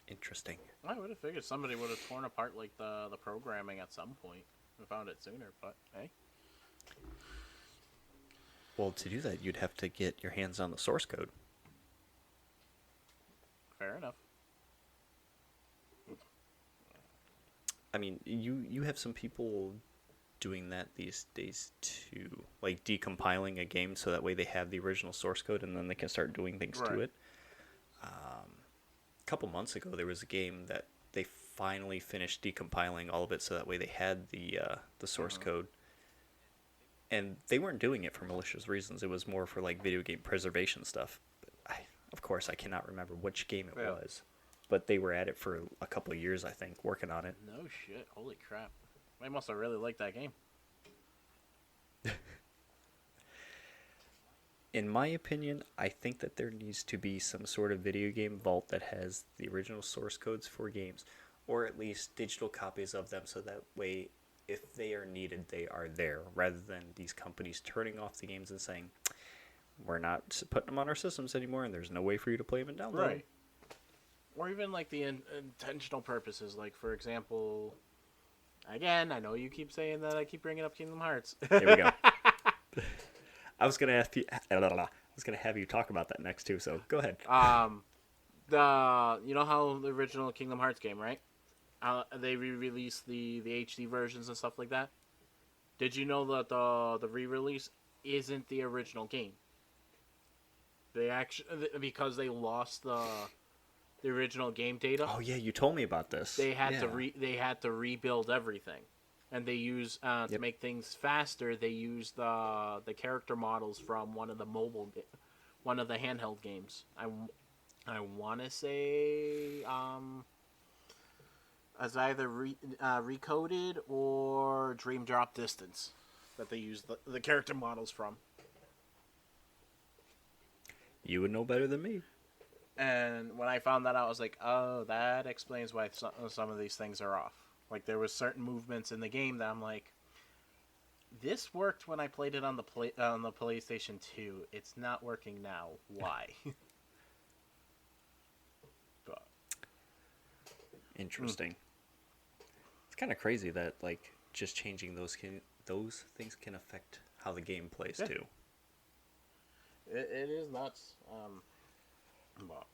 Interesting.
I would have figured somebody would have torn apart like the programming at some point and found it sooner, but hey.
Well, to do that, you'd have to get your hands on the source code.
Fair enough.
I mean, you have some people doing that these days too, like decompiling a game so that way they have the original source code and then they can start doing things to it. couple months ago there was a game that they finally finished decompiling all of it, so that way they had the source code, and they weren't doing it for malicious reasons. It was more for like video game preservation stuff. Of course, I cannot remember which game it was, but they were at it for a couple of years, I think, working on it.
No shit. Holy crap. They must have really liked that game.
In my opinion, I think that there needs to be some sort of video game vault that has the original source codes for games, or at least digital copies of them, so that way, if they are needed, they are there, rather than these companies turning off the games and saying, we're not putting them on our systems anymore, and there's no way for you to play them and download them.
Right. Or even like the intentional purposes, like for example, again, I know you keep saying that I keep bringing up Kingdom Hearts.
There we go. I was gonna ask you. I was gonna have you talk about that next too. So go ahead.
You know how the original Kingdom Hearts game, right? They re-released the HD versions and stuff like that. Did you know that the re-release isn't the original game? They actually, because they lost the original game data.
Oh yeah, you told me about this.
They had to rebuild everything, and they use to make things faster. They used the character models from one of the handheld games. I want to say as either Recoded or Dream Drop Distance that they used the character models from.
You would know better than me.
And when I found that out, I was like, oh, that explains why some of these things are off. Like, there was certain movements in the game that I'm like, this worked when I played it on the PlayStation 2. It's not working now. Why? But
interesting. It's kind of crazy that like just changing those things can affect how the game plays too.
It is nuts. But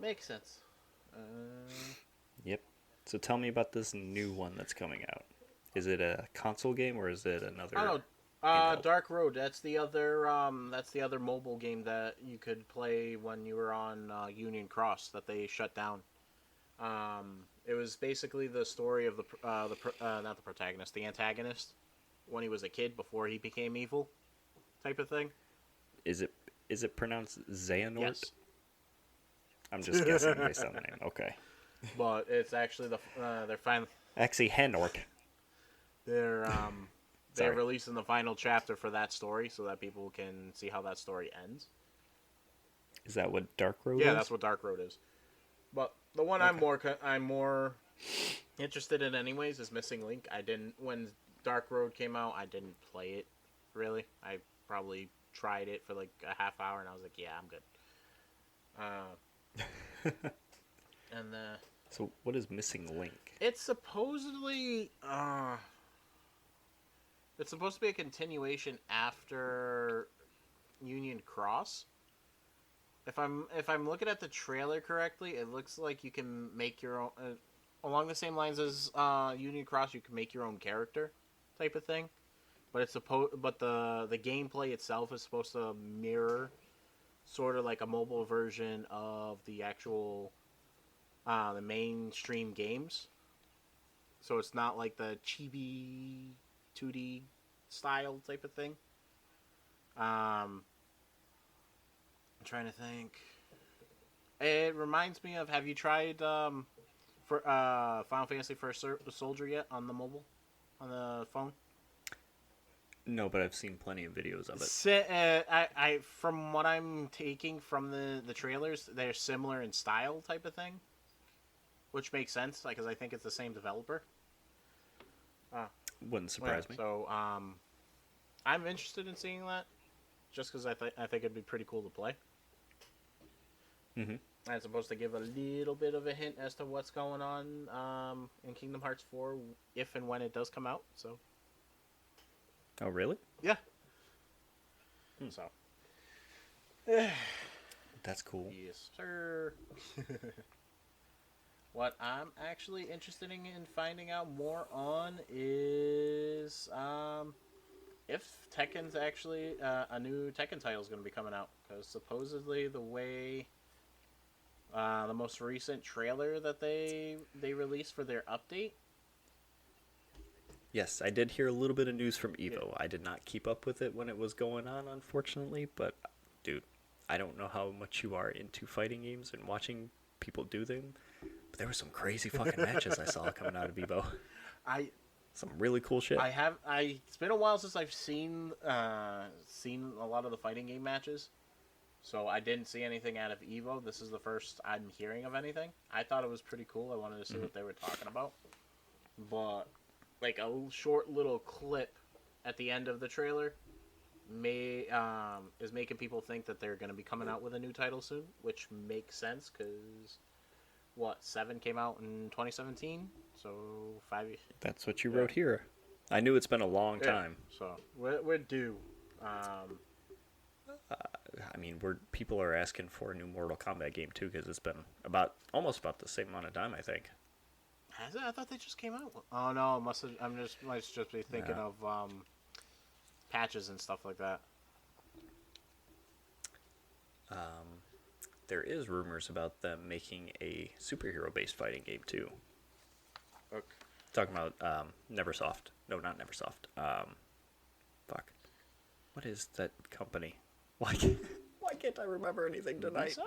makes sense.
Yep. So tell me about this new one that's coming out. Is it a console game or is it another?
I don't know. Dark Road. That's the other mobile game that you could play when you were on Union Cross that they shut down. It was basically the story of not the protagonist, the antagonist, when he was a kid before he became evil, type of thing.
Is it pronounced Xehanort?
Yes.
I'm just guessing based on the name. Okay.
But it's actually they're finally
actually Henort.
They're releasing the final chapter for that story so that people can see how that story ends.
Is that what Dark Road is?
Yeah, that's what Dark Road is. But the one I'm more interested in anyways is Missing Link. When Dark Road came out, I didn't play it really. I probably tried it for like a half hour and I was like, yeah, I'm good.
So what is Missing Link?
It's supposedly it's supposed to be a continuation after Union Cross. If I'm looking at the trailer correctly, it looks like you can make your own along the same lines as Union Cross. You can make your own character, type of thing. But the gameplay itself is supposed to mirror sort of like a mobile version of the actual the mainstream games. So it's not like the chibi 2D style type of thing. I'm trying to think. It reminds me of, have you tried for Final Fantasy First Soldier yet on the phone?
No, but I've seen plenty of videos of it.
I from what I'm taking from the trailers, they're similar in style type of thing, which makes sense because I think it's the same developer.
Wouldn't surprise me.
So I'm interested in seeing that, just because I think it'd be pretty cool to play.
Mm-hmm.
And it's supposed to give a little bit of a hint as to what's going on in Kingdom Hearts 4 if and when it does come out. So.
Oh, really?
Yeah. So.
That's cool.
Yes, sir. What I'm actually interested in finding out more on is if Tekken's actually a new Tekken title is going to be coming out, because supposedly the way The most recent trailer that they released for their update.
Yes, I did hear a little bit of news from
Yeah.
Evo. I did not keep up with it when it was going on, unfortunately, but dude, I don't know how much you are into fighting games and watching people do them, but there were some crazy fucking matches I saw coming out of Evo.
I
Some really cool shit.
It's been a while since I've seen a lot of the fighting game matches. So I didn't see anything out of Evo. This is the first I'm hearing of anything. I thought it was pretty cool. I wanted to see what they were talking about. But like a short little clip at the end of the trailer is making people think that they're going to be coming out with a new title soon, which makes sense because 7 came out in 2017, so 5 years.
That's what you wrote here. I knew it's been a long time.
So we're due.
I mean, people are asking for a new Mortal Kombat game too because it's been almost about the same amount of time, I think.
Has it? I thought they just came out. Oh no, must just be thinking of patches and stuff like that.
There is rumors about them making a superhero-based fighting game too.
Okay.
Talking about Neversoft. No, not Neversoft. Fuck. What is that company? Why can't I remember anything tonight?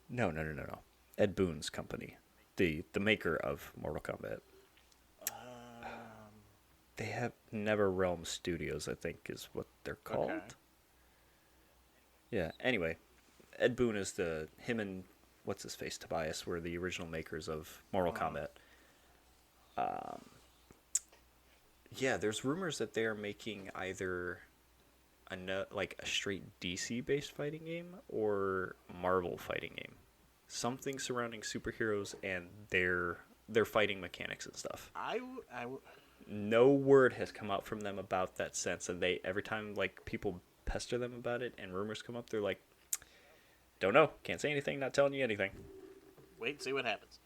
No. Ed Boon's company. The maker of Mortal Kombat. They have NetherRealm Studios, I think is what they're called.
Okay.
Yeah, anyway. Ed Boon is him and what's his face, Tobias, were the original makers of Mortal Kombat. Yeah, there's rumors that they are making either a straight DC based fighting game or Marvel fighting game. Something surrounding superheroes and their fighting mechanics and stuff. No word has come out from them about that sense, and every time like people pester them about it and rumors come up, they're like, don't know, can't say anything, not telling you anything.
Wait and see what happens.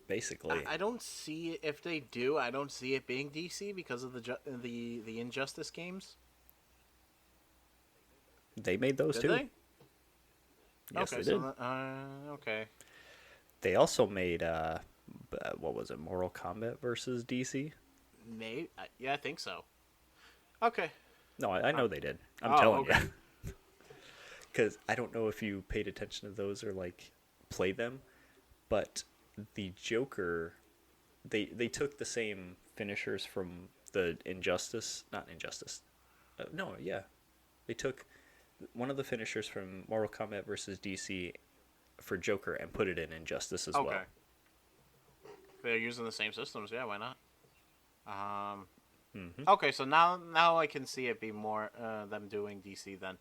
Basically,
I don't see it. If they do, I don't see it being DC because of the Injustice games.
they made those
Did
too.
they?
Yes,
Okay,
they did.
okay.
They also made what was it, Mortal Kombat versus DC?
Maybe. Yeah, I think so. Okay.
No, I know they did. I'm
Oh,
telling
okay.
you. Because I don't know if you paid attention to those or like played them, but the Joker, they took the same finishers from the not Injustice. They took one of the finishers from Mortal Kombat versus DC for Joker and put it in Injustice as well.
They're using the same systems. Yeah, why not?
Mm-hmm.
Okay, so now I can see it be more them doing DC then.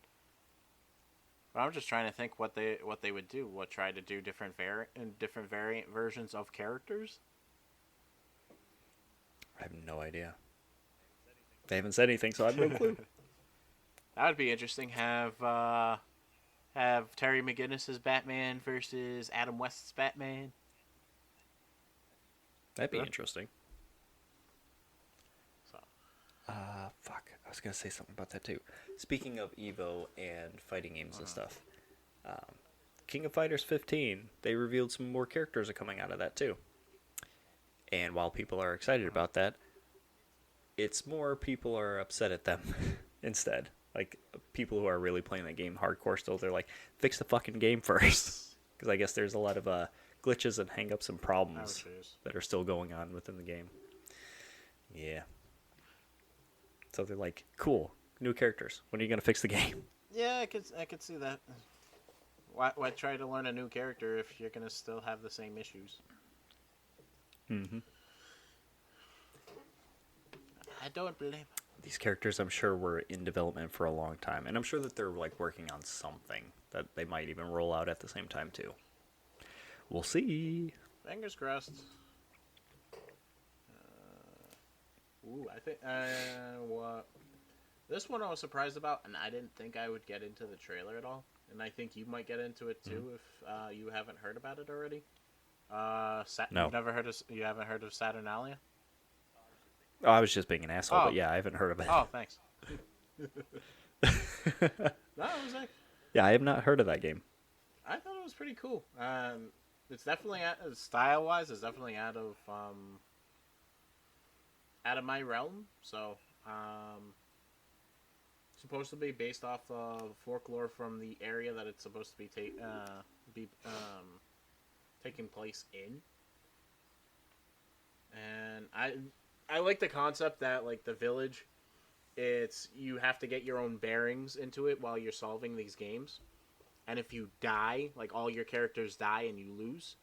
But I'm just trying to think what they would do. Try to do different variant versions of characters?
I have no idea. They haven't said anything, so I have no clue.
That would be interesting. Have Terry McGinnis's Batman versus Adam West's Batman.
That'd be
Huh?
interesting.
So
Fuck. I was gonna say something about that too. Speaking of Evo and fighting games and stuff, King of Fighters 15, they revealed some more characters are coming out of that too. And while people are excited about that, it's more people are upset at them instead. Like people who are really playing that game hardcore still, they're like, fix the fucking game first, because I guess there's a lot of glitches and hangups and problems that are still going on within the game. Yeah. So they're like, cool, new characters. When are you gonna fix the game?
yeah, I could see that. Why try to learn a new character if you're gonna still have the same issues?
Mm-hmm.
I don't blame.
These characters, I'm sure, were in development for a long time, and I'm sure that they're like working on something that they might even roll out at the same time too. We'll see.
Fingers crossed. I think what this one I was surprised about, and I didn't think I would get into the trailer at all, and I think you might get into it too if you haven't heard about it already.
No.
You haven't heard of Saturnalia?
Oh, I was just being an asshole,
Oh.
but yeah, I haven't heard of it.
Oh, thanks. No, it was like
Yeah, I have not heard of that game.
was pretty cool. It's definitely style wise. It's definitely out of my realm. So, supposed to be based off of folklore from the area that it's supposed to be taking place in. And I like the concept that like the village, it's you have to get your own bearings into it while you're solving these games. And if you die, like all your characters die and you lose,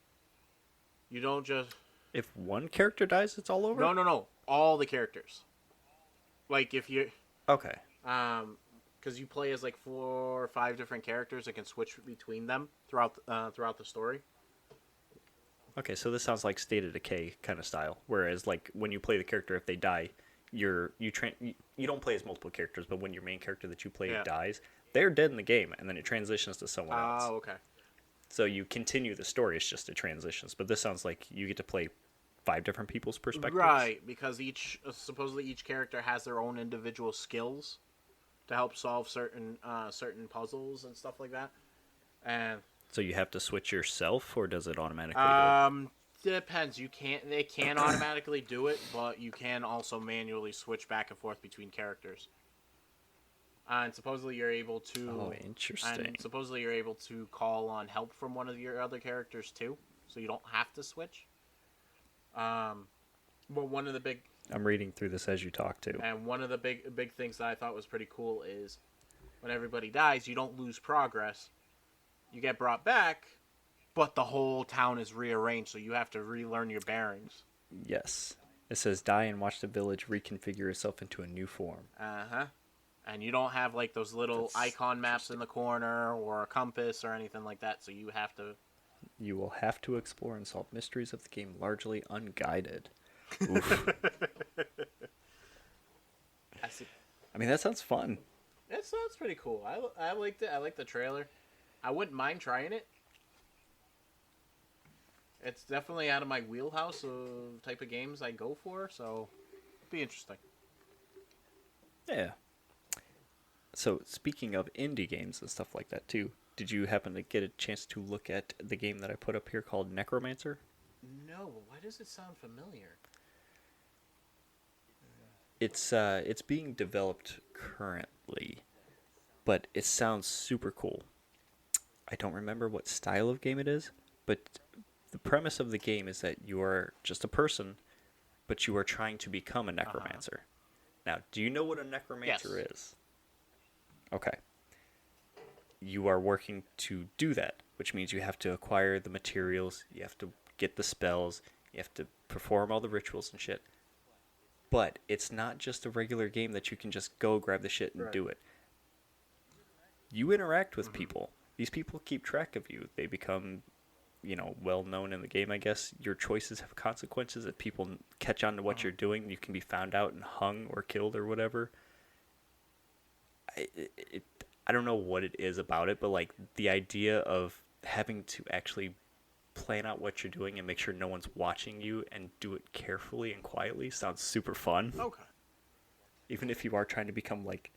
you don't just
If one character dies, it's all over?
no, all the characters. Like if you
Okay.
because you play as like 4 or 5 different characters and can switch between them throughout the story.
Okay, so this sounds like State of Decay kind of style. Whereas, like, when you play the character, if they die, you don't play as multiple characters, but when your main character that you play dies, they're dead in the game, and then it transitions to someone else.
Oh, okay.
So you continue the story, it's just it transitions. But this sounds like you get to play 5 different people's perspectives.
Right, because supposedly each character has their own individual skills to help solve certain puzzles and stuff like that. And
So you have to switch yourself, or does it automatically do it?
depends. They can automatically do it, but you can also manually switch back and forth between characters. And supposedly you're able to.
Oh, interesting.
And supposedly you're able to call on help from one of your other characters too, so you don't have to switch. But one of the big.
I'm reading through this as you talk too.
And one of the big things that I thought was pretty cool is when everybody dies, you don't lose progress. You get brought back, but the whole town is rearranged, so you have to relearn your bearings.
Yes. It says die and watch the village reconfigure itself into a new form.
Uh-huh. And you don't have like those little icon maps in the corner or a compass or anything like that, so you will have to explore and solve mysteries of the game largely unguided. Oof. I mean, that sounds fun. It sounds pretty cool. I liked it. I liked the trailer. I wouldn't mind trying it. It's definitely out of my wheelhouse of type of games I go for, so it'd be interesting.
Yeah. So, speaking of indie games and stuff like that, too, did you happen to get a chance to look at the game that I put up here called Necromancer?
No, why does it sound familiar?
It's being developed currently, but it sounds super cool. I don't remember what style of game it is, but the premise of the game is that you are just a person, but you are trying to become a necromancer. Now, do you know what a necromancer is? Okay. You are working to do that, which means you have to acquire the materials, you have to get the spells, you have to perform all the rituals and shit. But it's not just a regular game that you can just go grab the shit and do it. You interact with people. These people keep track of you. They become, well known in the game, I guess. Your choices have consequences. If people catch on to what you're doing, you can be found out and hung or killed or whatever. I don't know what it is about it, but like the idea of having to actually plan out what you're doing and make sure no one's watching you and do it carefully and quietly sounds super fun.
Okay.
Even if you are trying to become like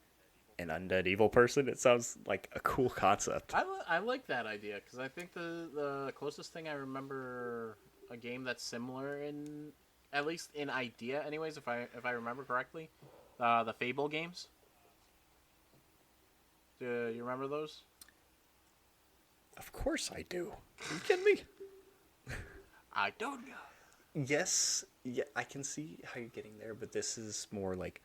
an undead evil person, it sounds like a cool concept.
I like that idea because I think the closest thing I remember a game that's similar in at least in idea, anyways, if I remember correctly, the Fable games. Do you remember those?
Of course I do. Are you kidding me?
I don't know.
Yes, yeah, I can see how you're getting there, but this is more like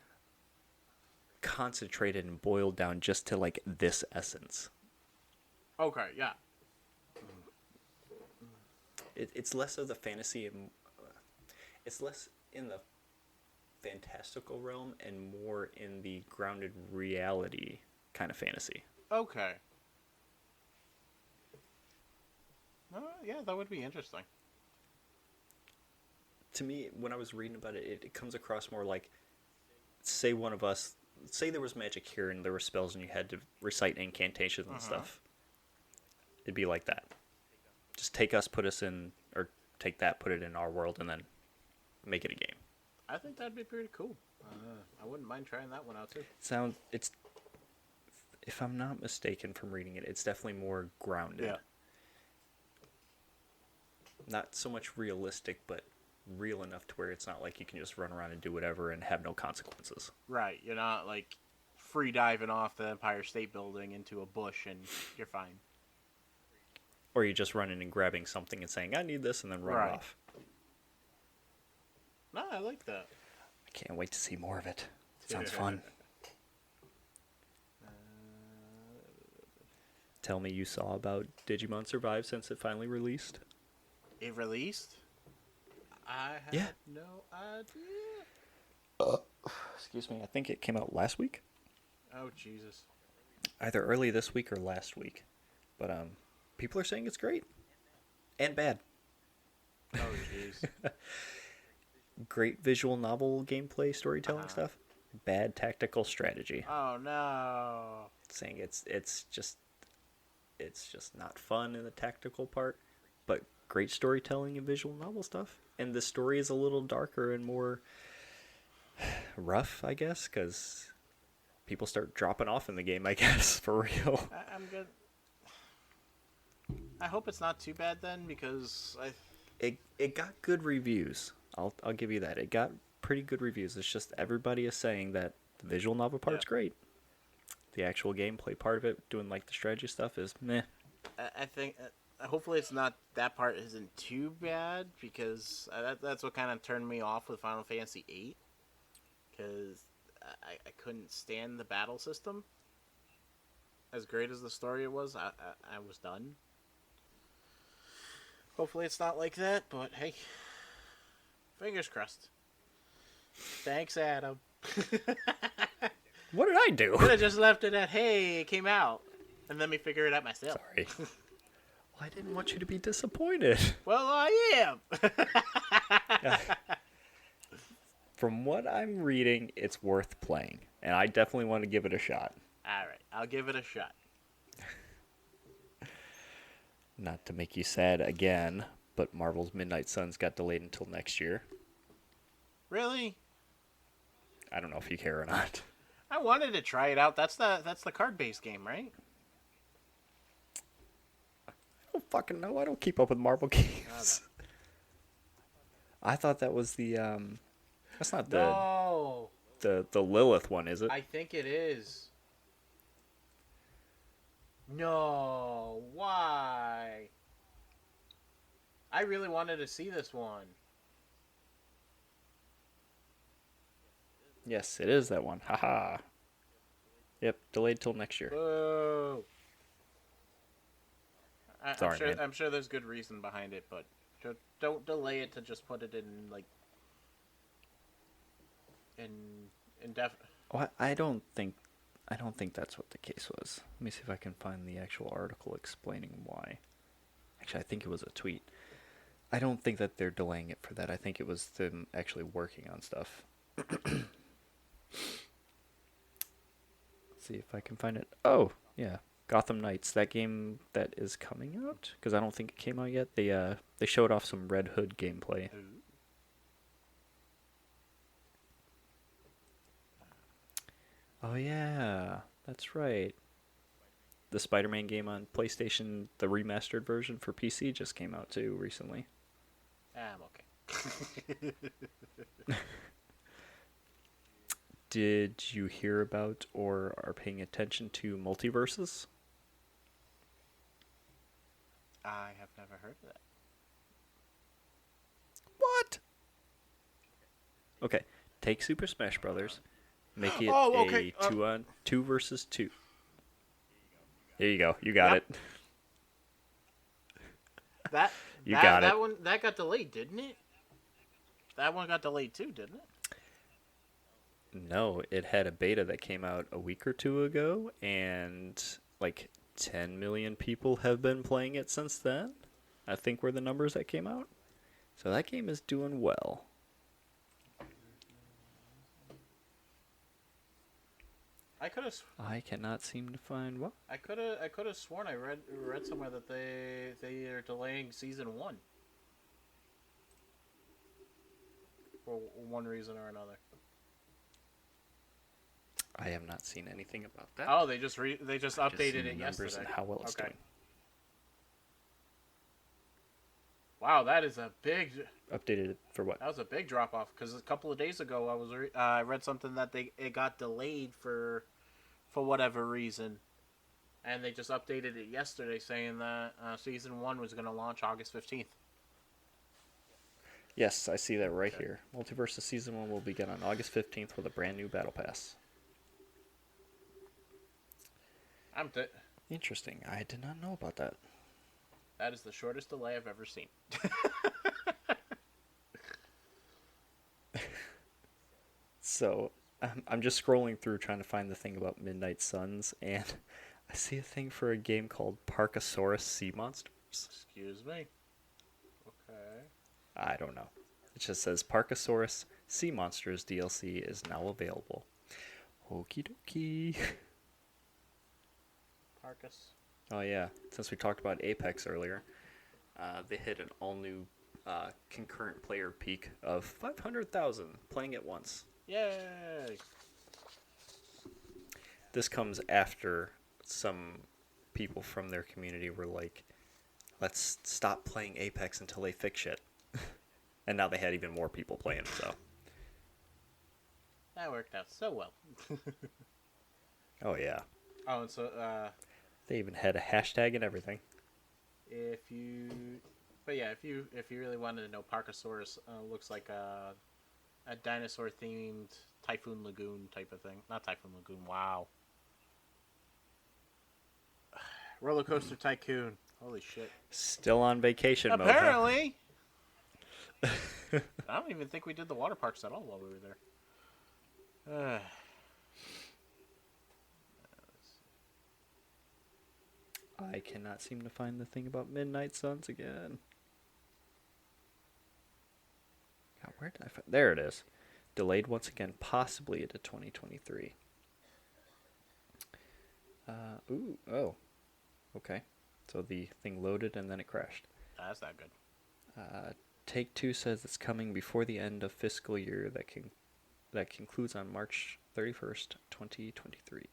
concentrated and boiled down just to like this essence.
Okay, yeah.
It's less of the fantasy and it's less in the fantastical realm and more in the grounded reality kind of fantasy.
Okay. Yeah, that would be interesting.
To me, when I was reading about it, it comes across more like, say there was magic here and there were spells and you had to recite incantations and stuff. It'd be like that. Just take us, put us in, or take that, put it in our world, and then make it a game.
I think that'd be pretty cool. I wouldn't mind trying that one out too.
If I'm not mistaken from reading it, it's definitely more grounded.
Yeah.
not so much realistic, but real enough to where it's not like you can just run around and do whatever and have no consequences.
Right. You're not like free diving off the Empire State Building into a bush and you're fine.
Or you just running and grabbing something and saying, I need this, and then run
Right.
off.
No, I like that.
I can't wait to see more of it. Sounds fun. Tell me you saw about Digimon Survive since it finally released.
It released? I have
Yeah.
no idea.
Excuse me, I think it came out last week.
Oh, Jesus.
Either early this week or last week. But people are saying it's great. And bad.
Oh, jeez.
Great visual novel gameplay storytelling stuff. Bad tactical strategy.
Oh, no.
Saying it's just not fun in the tactical part, but great storytelling and visual novel stuff. And the story is a little darker and more rough, I guess, because people start dropping off in the game, I guess, for real.
I'm good. I hope it's not too bad then, because
It got good reviews. I'll give you that. It got pretty good reviews. It's just everybody is saying that the visual novel part's great. The actual gameplay part of it, doing like the strategy stuff, is meh.
I think hopefully it's not, that part isn't too bad, because that's what kind of turned me off with Final Fantasy VIII, because I couldn't stand the battle system. As great as the story was, I was done. Hopefully it's not like that, but hey, fingers crossed. Thanks, Adam.
What did I do?
Could have just left it at, hey, it came out, and let me figure it out myself.
Sorry. Well, I didn't want you to be disappointed.
Well, I am.
From what I'm reading, it's worth playing, and I definitely want to give it a shot.
All right, I'll give it a shot.
Not to make you sad again, but Marvel's Midnight Suns got delayed until next year.
Really?
I don't know if you care or not.
I wanted to try it out. That's the card-based game, right?
I don't fucking know. I don't keep up with Marvel games. I thought that was the that's not
No.
the Lilith one, is it?
I think it is. No, why? I really wanted to see this one.
Yes, it is that one. Haha. Yep, delayed till next year.
Boo.
Sorry, man.
I'm sure there's good reason behind it, but don't delay it to just put it in like in def.
Oh, I don't think that's what the case was. Let me see if I can find the actual article explaining why. Actually, I think it was a tweet. I don't think that they're delaying it for that. I think it was them actually working on stuff. Let's see if I can find it. Oh, yeah. Gotham Knights, that game that is coming out, because I don't think it came out yet. They showed off some Red Hood gameplay. Oh yeah, that's right. The Spider-Man game on PlayStation, the remastered version for PC, just came out too recently.
I'm okay.
Did you hear about or are paying attention to multiverses?
I have never heard of that.
What? Okay, take Super Smash Brothers, make it
Oh, okay.
a 2 versus 2. There you go. You got
Yep.
it.
That
got
that
it.
one that got delayed, didn't it? That one got delayed too, didn't it?
No, it had a beta that came out a week or two ago, and like 10 million people have been playing it since then. I think were the numbers that came out. So that game is doing well. I cannot seem to find what.
I could have sworn I read somewhere that they are delaying season 1 for one reason or another.
I have not seen anything about that.
Oh, they just
I've
updated
seen
it
numbers
yesterday.
and how well it's doing.
Wow, that is a big.
Updated it for what?
That was a big drop off because a couple of days ago I read something that it got delayed for whatever reason, and they just updated it yesterday saying that season 1 was going to launch August 15th.
Yes, I see that right here. Multiversus Season 1 will begin on August 15th with a brand new Battle Pass. Interesting. I did not know about that.
That is the shortest delay I've ever seen.
So, I'm just scrolling through trying to find the thing about Midnight Suns, and I see a thing for a game called Parkasaurus Sea Monsters.
Excuse me. Okay.
I don't know. It just says Parkasaurus Sea Monsters DLC is now available. Okie dokie.
Parkas.
Oh yeah, since we talked about Apex earlier, they hit an all-new concurrent player peak of 500,000 playing at once.
Yay!
This comes after some people from their community were like, let's stop playing Apex until they fix shit. And now they had even more people playing, so.
That worked out so well.
Oh yeah.
Oh, and so,
They even had a hashtag and everything.
if you really wanted to know, Parkasaurus looks like a dinosaur-themed Typhoon Lagoon type of thing. Not Typhoon Lagoon, wow. Roller Coaster Tycoon. Holy shit.
Still on vacation mode.
Apparently! I don't even think we did the water parks at all while we were there.
I cannot seem to find the thing about Midnight Suns again. God, where did I find? There it is. Delayed once again, possibly into 2023. Oh. Okay. So the thing loaded and then it crashed.
That's not good.
Take-Two says it's coming before the end of fiscal year that concludes on March 31st, 2023.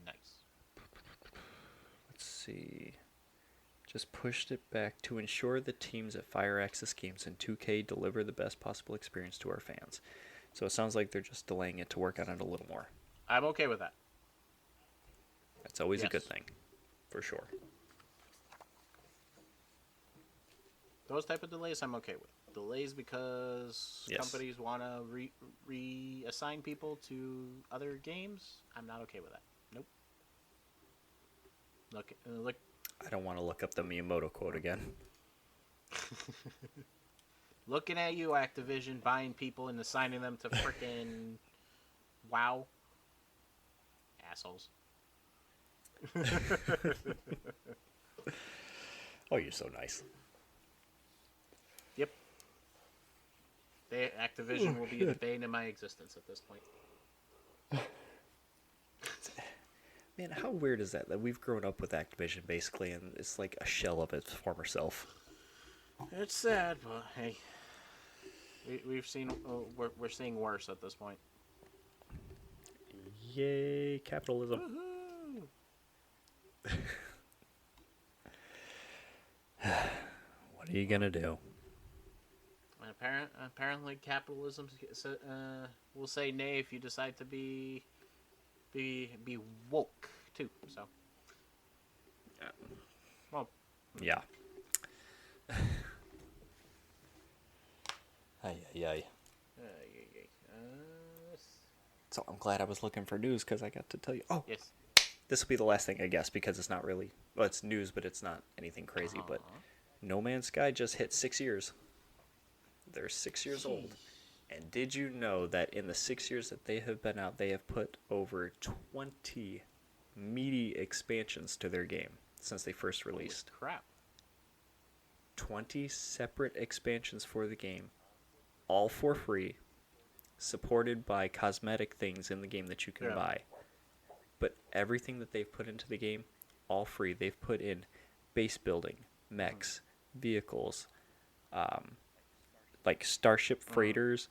Nice.
Let's see. Just pushed it back to ensure the teams at Firaxis Games and 2K deliver the best possible experience to our fans. So it sounds like they're just delaying it to work on it a little more.
I'm okay with that.
That's always a good thing, for sure.
Those type of delays I'm okay with. Delays because companies want to reassign people to other games, I'm not okay with that. Nope. Look.
I don't want to look up the Miyamoto quote again.
Looking at you, Activision, buying people and assigning them to frickin' WoW. Assholes.
Oh, you're so nice.
Yep. Activision will be the bane of my existence at this point.
Man, how weird is that we've grown up with Activision, basically, and it's like a shell of its former self.
It's sad, but hey. We've seen... we're seeing worse at this point.
Yay, capitalism. What are you gonna do?
Apparently capitalism will say nay if you decide to be woke too. So, well,
yeah. Ay. So I'm glad I was looking for news because I got to tell you. Oh,
yes.
This will be the last thing, I guess, because it's not really... Well, it's news, but it's not anything crazy. But No Man's Sky just hit 6 years. They're 6 years old. And did you know that in the 6 years that they have been out, they have put over 20 meaty expansions to their game since they first released?
Holy crap.
20 separate expansions for the game, all for free, supported by cosmetic things in the game that you can buy. But everything that they've put into the game, all free. They've put in base building, mechs, vehicles, like starship freighters,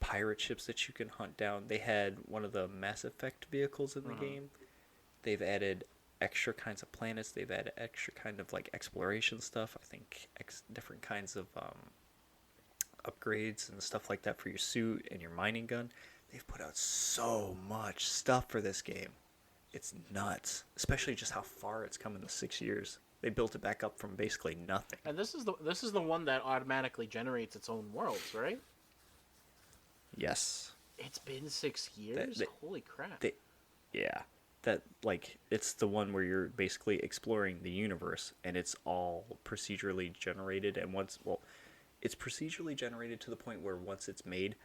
pirate ships that you can hunt down. They had one of the Mass Effect vehicles in the game. They've added extra kinds of planets. They've added extra kind of like exploration stuff. I think different kinds of upgrades and stuff like that for your suit and your mining gun. They've put out so much stuff for this game. It's nuts, especially just how far it's come in the 6 years. They built it back up from basically nothing.
And this is the one that automatically generates its own worlds, right?
Yes.
It's been 6 years. Holy crap!
Yeah, that like it's the one where you're basically exploring the universe, and it's all procedurally generated. And it's procedurally generated to the point where once it's made,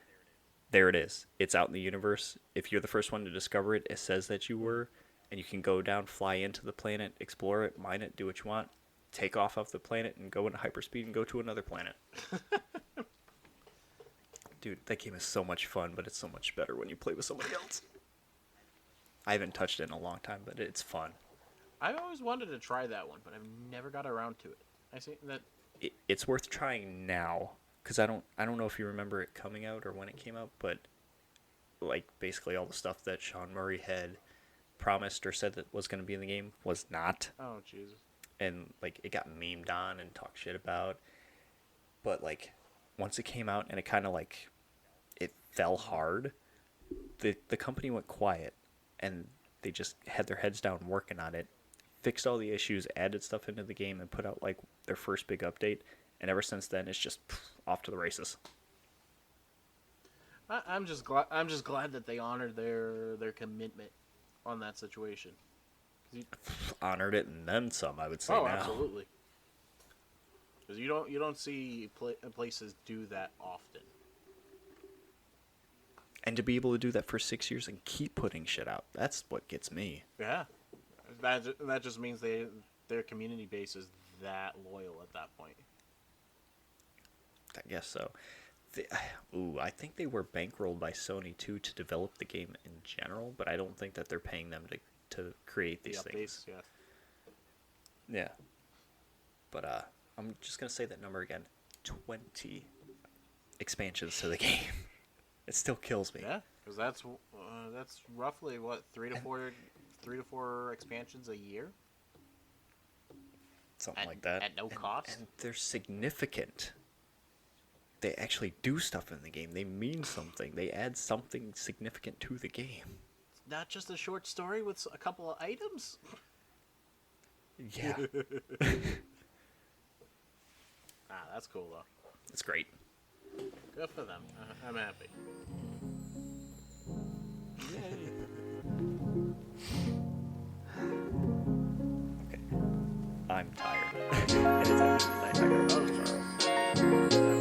there it is. It's out in the universe. If you're the first one to discover it, it says that you were, and you can go down, fly into the planet, explore it, mine it, do what you want, take off the planet, and go into hyperspeed and go to another planet. Dude, that game is so much fun, but it's so much better when you play with somebody else. I haven't touched it in a long time, but it's fun.
I've always wanted to try that one, but I've never got around to it. I see that
it's worth trying now, because I don't know if you remember it coming out or when it came out, but like basically all the stuff that Sean Murray had promised or said that was going to be in the game was not.
Oh Jesus!
And like it got memed on and talked shit about, but like once it came out and it kind of like it fell hard, the company went quiet and they just had their heads down working on it, fixed all the issues, added stuff into the game, and put out like their first big update. And ever since then, it's just off to the races.
I'm just glad that they honored their commitment on that situation.
Honored it and then some, I would say.
Oh,
now.
Absolutely. Because you don't see places do that often.
And to be able to do that for 6 years and keep putting shit out, that's what gets me.
Yeah, that just means their community base is that loyal at that point.
I guess so. I think they were bankrolled by Sony too to develop the game in general, but I don't think that they're paying them to create these things.
Yeah.
Yeah. But I'm just gonna say that number again: 20 expansions to the game. It still kills me.
Yeah, because that's roughly what 3 to 4 expansions a year.
Something like that.
At no cost.
And they're significant. They actually do stuff in the game. They mean something. They add something significant to the game.
It's not just a short story with a couple of items.
Yeah.
That's cool though.
It's great.
Good for them. I'm happy.
Okay. I'm tired. It is actually night. I gotta go tomorrow.